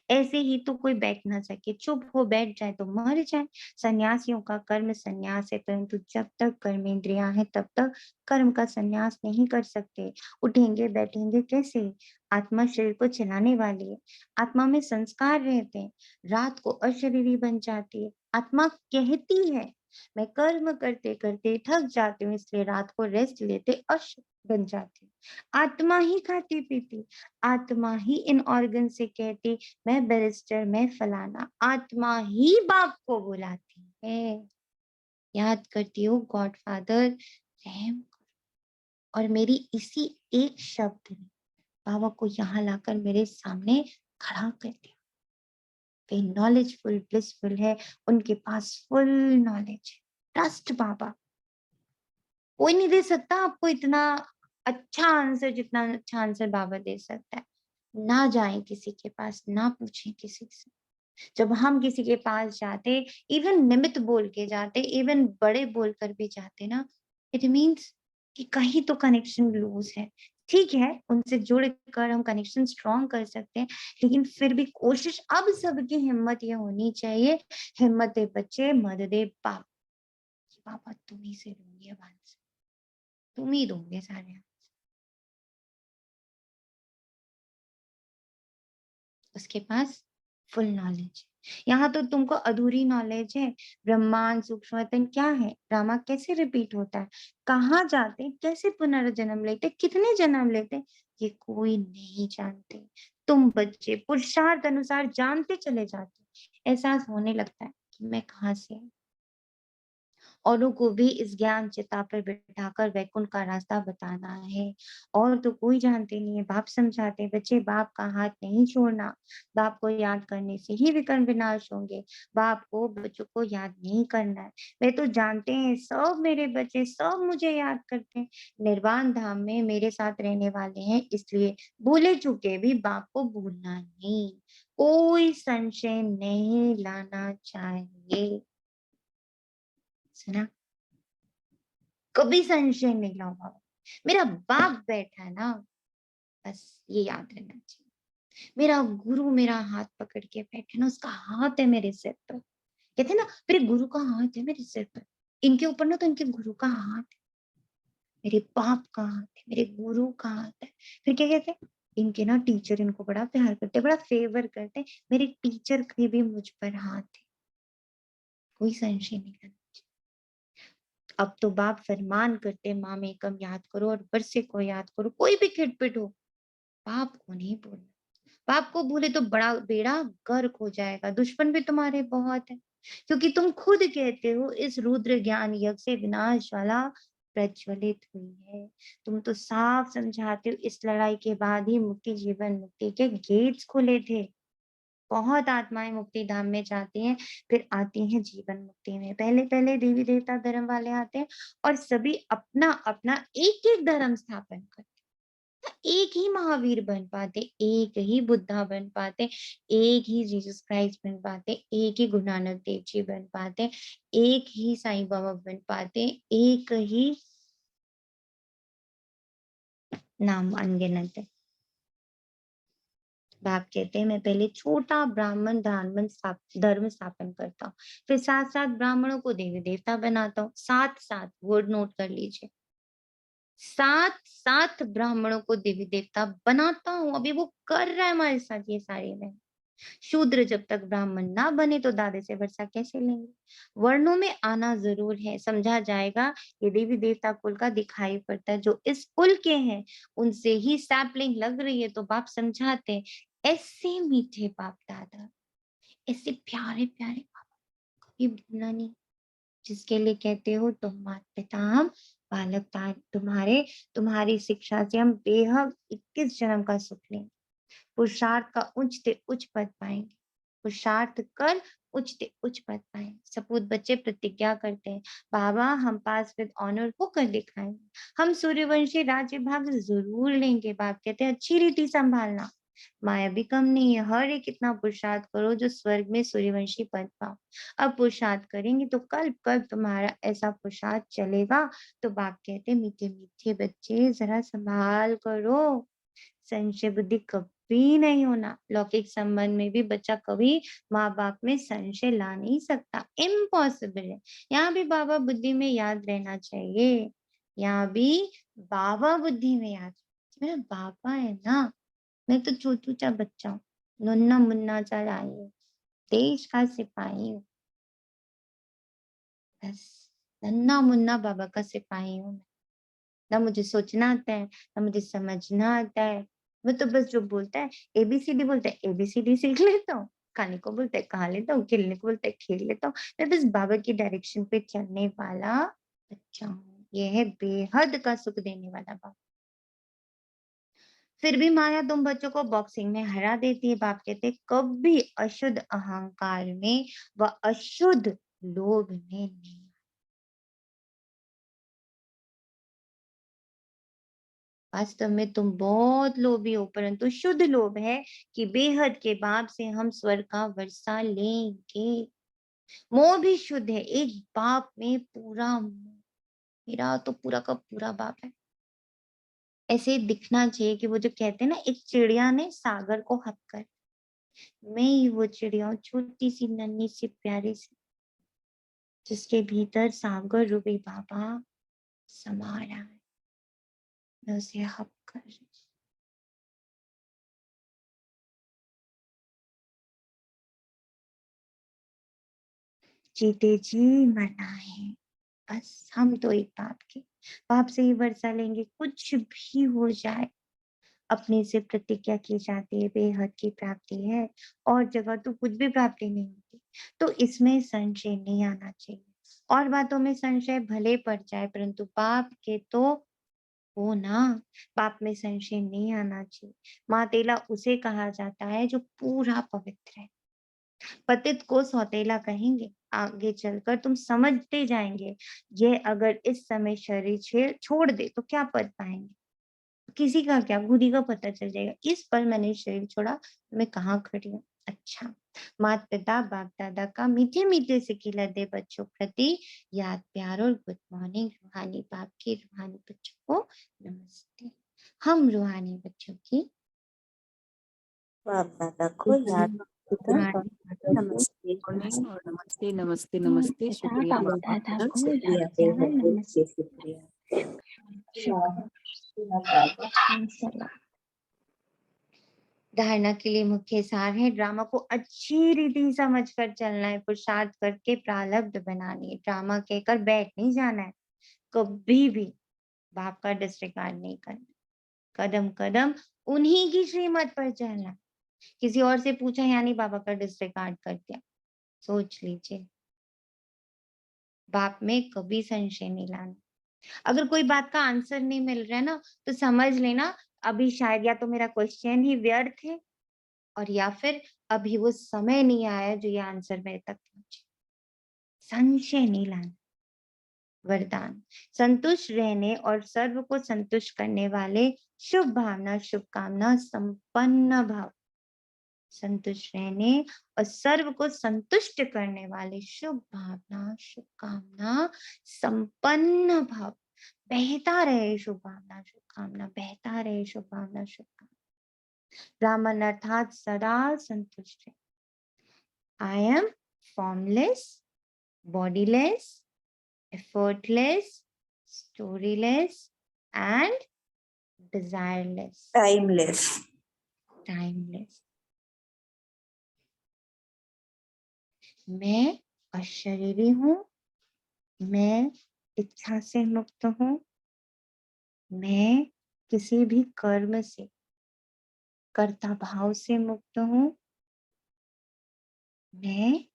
S5: ऐसे ही तो कोई बैठ ना सके, चुप हो बैठ जाए तो मर जाए। सन्यासियों का कर्म सन्यास है, परंतु जब तक कर्मेंद्रियां हैं तब तक कर्म का सन्यास नहीं कर सकते। उठेंगे बैठेंगे कैसे? आत्मा शरीर को चलाने वाली है, आत्मा में संस्कार रहते हैं, रात को अशरीरी बन जाती है। आत्मा कहती है मैं कर्म करते करते थक जाती हूँ, इसलिए रात को रेस्ट लेते अश बन जाती हूँ। आत्मा ही खाती पीती, आत्मा ही इन ऑर्गन से कहती मैं बैरिस्टर, मैं फलाना। आत्मा ही बाप को बुलाती है, याद करती हूँ गॉड फादर रहम करो। और मेरी इसी एक शब्द ने बाबा को यहाँ लाकर मेरे सामने खड़ा कर दिया। वे नॉलेजफुल ब्लिसफुल है, उनके पास फुल नॉलेज है। ट्रस्ट बाबा, कोई नहीं दे सकता आपको इतना अच्छा आंसर जितना अच्छा आंसर बाबा दे सकता है। ना जाए किसी के पास, ना पूछे किसी से। जब हम किसी के पास जाते, इवन निमित्त बोल के जाते, इवन बड़े बोलकर भी जाते ना, इट मीन्स कि कहीं तो कनेक्शन लूज है। ठीक है, उनसे जुड़ कर हम कनेक्शन स्ट्रॉन्ग कर सकते हैं, लेकिन फिर भी कोशिश अब सबकी हिम्मत ये होनी चाहिए, हिम्मत दे बच्चे मदद दे बाप, कि बाबा तुम ही से दूंगी अब आंसर, तुम ही दोगे सारे। उसके पास फुल नॉलेज। यहाँ तो तुमको अधूरी नॉलेज है। ब्रह्मांड सूक्ष्मतन क्या है, ड्रामा कैसे रिपीट होता है, कहाँ जाते, कैसे पुनर्जन्म लेते, कितने जन्म लेते, ये कोई नहीं जानते। तुम बच्चे पुरुषार्थ अनुसार जानते चले जाते, एहसास होने लगता है कि मैं कहाँ से आई। औरों को भी इस ज्ञान चिता पर बिठाकर वैकुंठ का रास्ता बताना है। और तो कोई जानते नहीं है, बाप समझाते हैं, बच्चे बाप का हाथ नहीं छोड़ना, बाप को याद करने से ही विकर्म विनाश होंगे, बाप को बच्चों को याद नहीं करना है। वे तो जानते हैं सब मेरे बच्चे सब मुझे याद करते हैं, निर्वाण धाम में मेरे साथ रहने वाले हैं, इसलिए भूले चुके भी बाप को भूलना नहीं, कोई संशय नहीं लाना चाहिए। सुना, कभी संशय नहीं लाओ बाबा, मेरा बाप बैठा है ना, बस ये याद रहना चाहिए। मेरा गुरु मेरा हाथ पकड़ के बैठे ना, उसका हाथ है मेरे सिर पर। कहते हैं ना मेरे गुरु का हाथ है मेरे सिर पर, इनके ऊपर ना तो इनके गुरु का हाथ है, मेरे बाप का हाथ है, मेरे गुरु का हाथ है। फिर क्या कहते हैं, इनके ना टीचर इनको बड़ा प्यार करते हैं, बड़ा फेवर करते हैं, मेरे टीचर के भी मुझ पर हाथ है, कोई संशय नहीं करना। अब तो बाप फरमान करते, माँ में कम याद करो और बरसे को याद करो, कोई भी खिटपिट हो बाप को नहीं बोलना। बाप को भूले तो बड़ा बेड़ा गर्क हो जाएगा, दुश्मन भी तुम्हारे बहुत है, क्योंकि तुम खुद कहते हो इस रुद्र ज्ञान यज्ञ से विनाश वाला प्रज्वलित हुई है। तुम तो साफ समझाते हो इस लड़ाई के बाद ही मुक्ति, जीवन मुक्ति के गेट्स खुले थे। बहुत आत्माएं मुक्ति धाम में जाती हैं, फिर आती हैं जीवन मुक्ति में। पहले पहले देवी देवता धर्म वाले आते हैं और सभी अपना अपना एक एक धर्म स्थापन करते, एक ही महावीर बन पाते, एक ही बुद्धा बन पाते, एक ही जीसस क्राइस्ट बन पाते, एक ही गुरु नानक देव जी बन पाते, एक ही साईं बाबा बन पाते, एक ही नाम अनगिनत है। बाप कहते हैं मैं पहले छोटा ब्राह्मण धर्म स्थापन करता हूँ, फिर साथ साथ ब्राह्मणों को देवी देवता बनाता हूँ, साथ साथ वर्ड नोट कर लीजिए, साथ साथ ब्राह्मणों को देवी देवता बनाता हूँ। अभी वो कर रहा है हमारे साथ ये सारे में। शूद्र जब तक ब्राह्मण ना बने तो दादे से वर्षा कैसे लेंगे। वर्णों में आना जरूर है, समझा जाएगा। ये देवी देवता कुल का दिखाई पड़ता है, जो इस कुल के हैं उनसे ही सैपलिंग लग रही है, तो बाप समझाते हैं, ऐसे मीठे बाप दादा, ऐसे प्यारे प्यारे बाप, कभी भूलना नहीं। जिसके लिए कहते हो तुम माता पिता हम बालक तुम्हारे, तुम्हारी शिक्षा से हम बेहद 21 जन्म का सुख लेंगे, पुरुषार्थ का उच्चते उच्च पद पाएंगे, पुरुषार्थ कर उच्चते उच्च पद पाएंगे। सपूत बच्चे प्रतिज्ञा करते हैं, बाबा हम पास विद ऑनर होकर दिखाएंगे, हम सूर्यवंशी राज्य भाग जरूर लेंगे। बाप कहते हैं अच्छी रीति संभालना, माया भी कम नहीं है, हर एक इतना पुरुषार्थ करो जो स्वर्ग में सूर्यवंशी पद पाओ। अब पुरुषार्थ करेंगे तो कल कल तुम्हारा ऐसा पुरुषार्थ चलेगा। तो बाप कहते मीठे मीठे बच्चे जरा संभाल करो, संशय बुद्धि कभी नहीं होना। लौकिक संबंध में भी बच्चा कभी माँ बाप में संशय ला नहीं सकता, इम्पॉसिबल है। यहाँ भी बाबा बुद्धि में याद रहना चाहिए, यहाँ भी बाबा बुद्धि में याद, मेरा बाबा है ना, मैं तो छोटू सा बच्चा हूँ, नन्ना मुन्ना सा लाई हूँ, देश का सिपाही हूँ, बस नन्ना मुन्ना बाबा का सिपाही हूँ। ना मुझे सोचना आता है, ना मुझे समझना आता है, मैं तो बस जो बोलता है एबीसीडी बोलता है एबीसीडी सीख लेता हूँ, खाने को बोलता है खा लेता हूँ, खेलने को बोलता है खेल लेता हूँ। मैं बस बाबा की डायरेक्शन पे चलने वाला बच्चा हूँ। ये है बेहद का सुख देने वाला बाबा। फिर भी माया तुम बच्चों को बॉक्सिंग में हरा देती है। बाप कहते कभी अशुद्ध अहंकार में व अशुद्ध लोभ में नहीं। वास्तव में तुम बहुत लोभी हो, परंतु शुद्ध लोभ है कि बेहद के बाप से हम स्वर्ग का वर्षा लेंगे। मोह भी शुद्ध है, एक बाप में पूरा मोह, मेरा तो पूरा का पूरा बाप है। ऐसे दिखना चाहिए कि वो जो कहते हैं ना, एक चिड़िया ने सागर को हक कर, मैं ही वो चिड़िया हूँ, छोटी सी नन्ही सी प्यारी सी, जिसके भीतर सागर रूपी बाबा समा रहा है, मैं उसे हक कर रही हूँ। जीते जी मरना है, बस हम तो एक बाप के, बाप से ही वर्षा लेंगे, कुछ भी हो जाए। अपने से प्रतिज्ञा की जाती है, बेहद की प्राप्ति है, और जगह तो कुछ भी प्राप्ति नहीं होती। तो इसमें संशय नहीं आना चाहिए। और बातों में संशय भले पड़ जाए, परंतु बाप के तो हो ना, बाप में संशय नहीं आना चाहिए। मातेला उसे कहा जाता है जो पूरा पवित्र है। पतित को सौतेला कहेंगे, आगे चलकर तुम समझते जाएंगे। ये अगर इस समय शरीर छोड़ दे तो क्या पद पाएंगे, किसी का क्या, खुद ही का पता चल जाएगा। इस पर मैंने शरीर छोड़ा, मैं कहाँ खड़ी हूँ। अच्छा, माता पिता बाप दादा का मीठे मीठे से खिला दे बच्चों प्रति याद प्यार और गुड मॉर्निंग। रूहानी बाप की रूहानी बच्चों को नमस्ते। हम रूहानी बच्चों की
S2: बाप दादा को याद
S6: नमस्ते मॉर्निंग और नमस्ते नमस्ते नमस्ते। शुक्रिया बाबा
S4: था
S6: का,
S4: को
S6: शुक्रिया
S4: नमस्ते
S6: शुक्रिया।
S5: धारणा के लिए मुख्य सार है, ड्रामा को अच्छी रीति समझकर चलना है, पुरुषार्थ करके प्रारब्ध बनानी है। ड्रामा कहकर बैठ नहीं जाना है, कभी भी बाप का डिसरिगार्ड नहीं करना, कदम कदम उन्हीं की श्रीमत पर चलना है। किसी और से पूछा यानी बाबा का डिसरिगार्ड कर दिया, सोच लीजिए। बाप में कभी संशय नहीं लाना। अगर कोई बात का आंसर नहीं मिल रहा है ना, तो समझ लेना अभी शायद या तो मेरा क्वेश्चन ही व्यर्थ है, और या फिर अभी वो समय नहीं आया जो ये आंसर मेरे तक पहुंचे। संशय नहीं लाना। वरदान, संतुष्ट रहने और सर्व को संतुष्ट करने वाले, शुभ भावना शुभकामना संपन्न भाव। संतुष्ट रहने और सर्व को संतुष्ट करने वाले, शुभ भावना शुभकामना संपन्न भाव। बहता रहे शुभ भावना शुभकामना, बहता रहे शुभ भावना शुभकामना। ब्राह्मण अर्थात सदा संतुष्ट है। I am formless, bodiless, effortless, storyless and desireless,
S2: timeless.
S5: timeless. मैं अशरीरी हूँ, मैं इच्छा से मुक्त हूँ, मैं किसी भी कर्म से, कर्ता भाव से मुक्त हूँ, मैं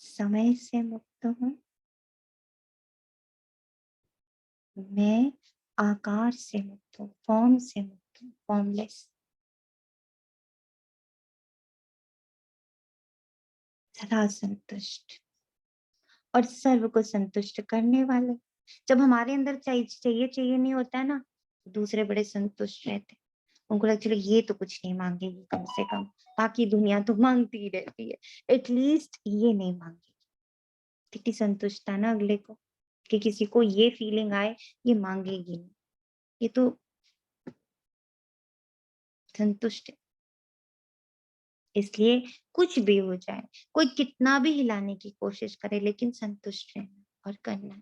S5: समय से मुक्त हूँ, मैं आकार से मुक्त हूँ, फॉर्म से मुक्त हूँ, फॉर्मलेस। सदा संतुष्ट और सर्व को संतुष्ट करने वाले। जब हमारे अंदर चाहिए चाहिए नहीं होता है ना, तो दूसरे बड़े संतुष्ट रहते हैं। उनको लगता है चलो ये तो कुछ नहीं मांगेगी, कम से कम बाकी दुनिया तो मांगती ही रहती है, एटलीस्ट ये नहीं मांगेगी। कितनी संतुष्टता ना अगले को, कि किसी को ये फीलिंग आए ये मांगेगी नहीं, ये तो संतुष्ट है। इसलिए कुछ भी हो जाए, कोई कितना भी हिलाने की कोशिश करे, लेकिन संतुष्ट रहना और करना है।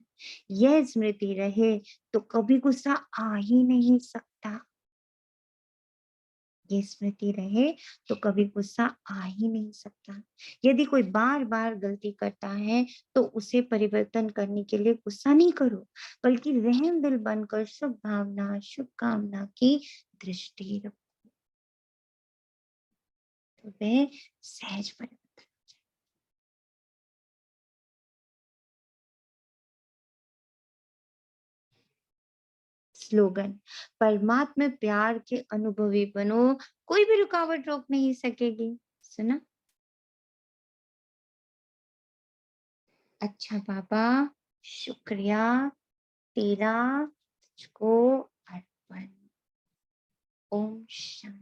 S5: यह स्मृति रहे तो कभी गुस्सा आ ही नहीं सकता। ये स्मृति रहे तो कभी गुस्सा आ ही नहीं सकता। यदि कोई बार बार गलती करता है तो उसे परिवर्तन करने के लिए गुस्सा नहीं करो, बल्कि रहम दिल बनकर शुभ भावना शुभकामना की दृष्टि रखो, तो वह सहज परिवर्तन। स्लोगन, परमात्मा प्यार के अनुभवी बनो, कोई भी रुकावट रोक नहीं सकेगी। सुना? अच्छा बाबा, शुक्रिया तेरा, तुझको अर्पण। ओम शांति।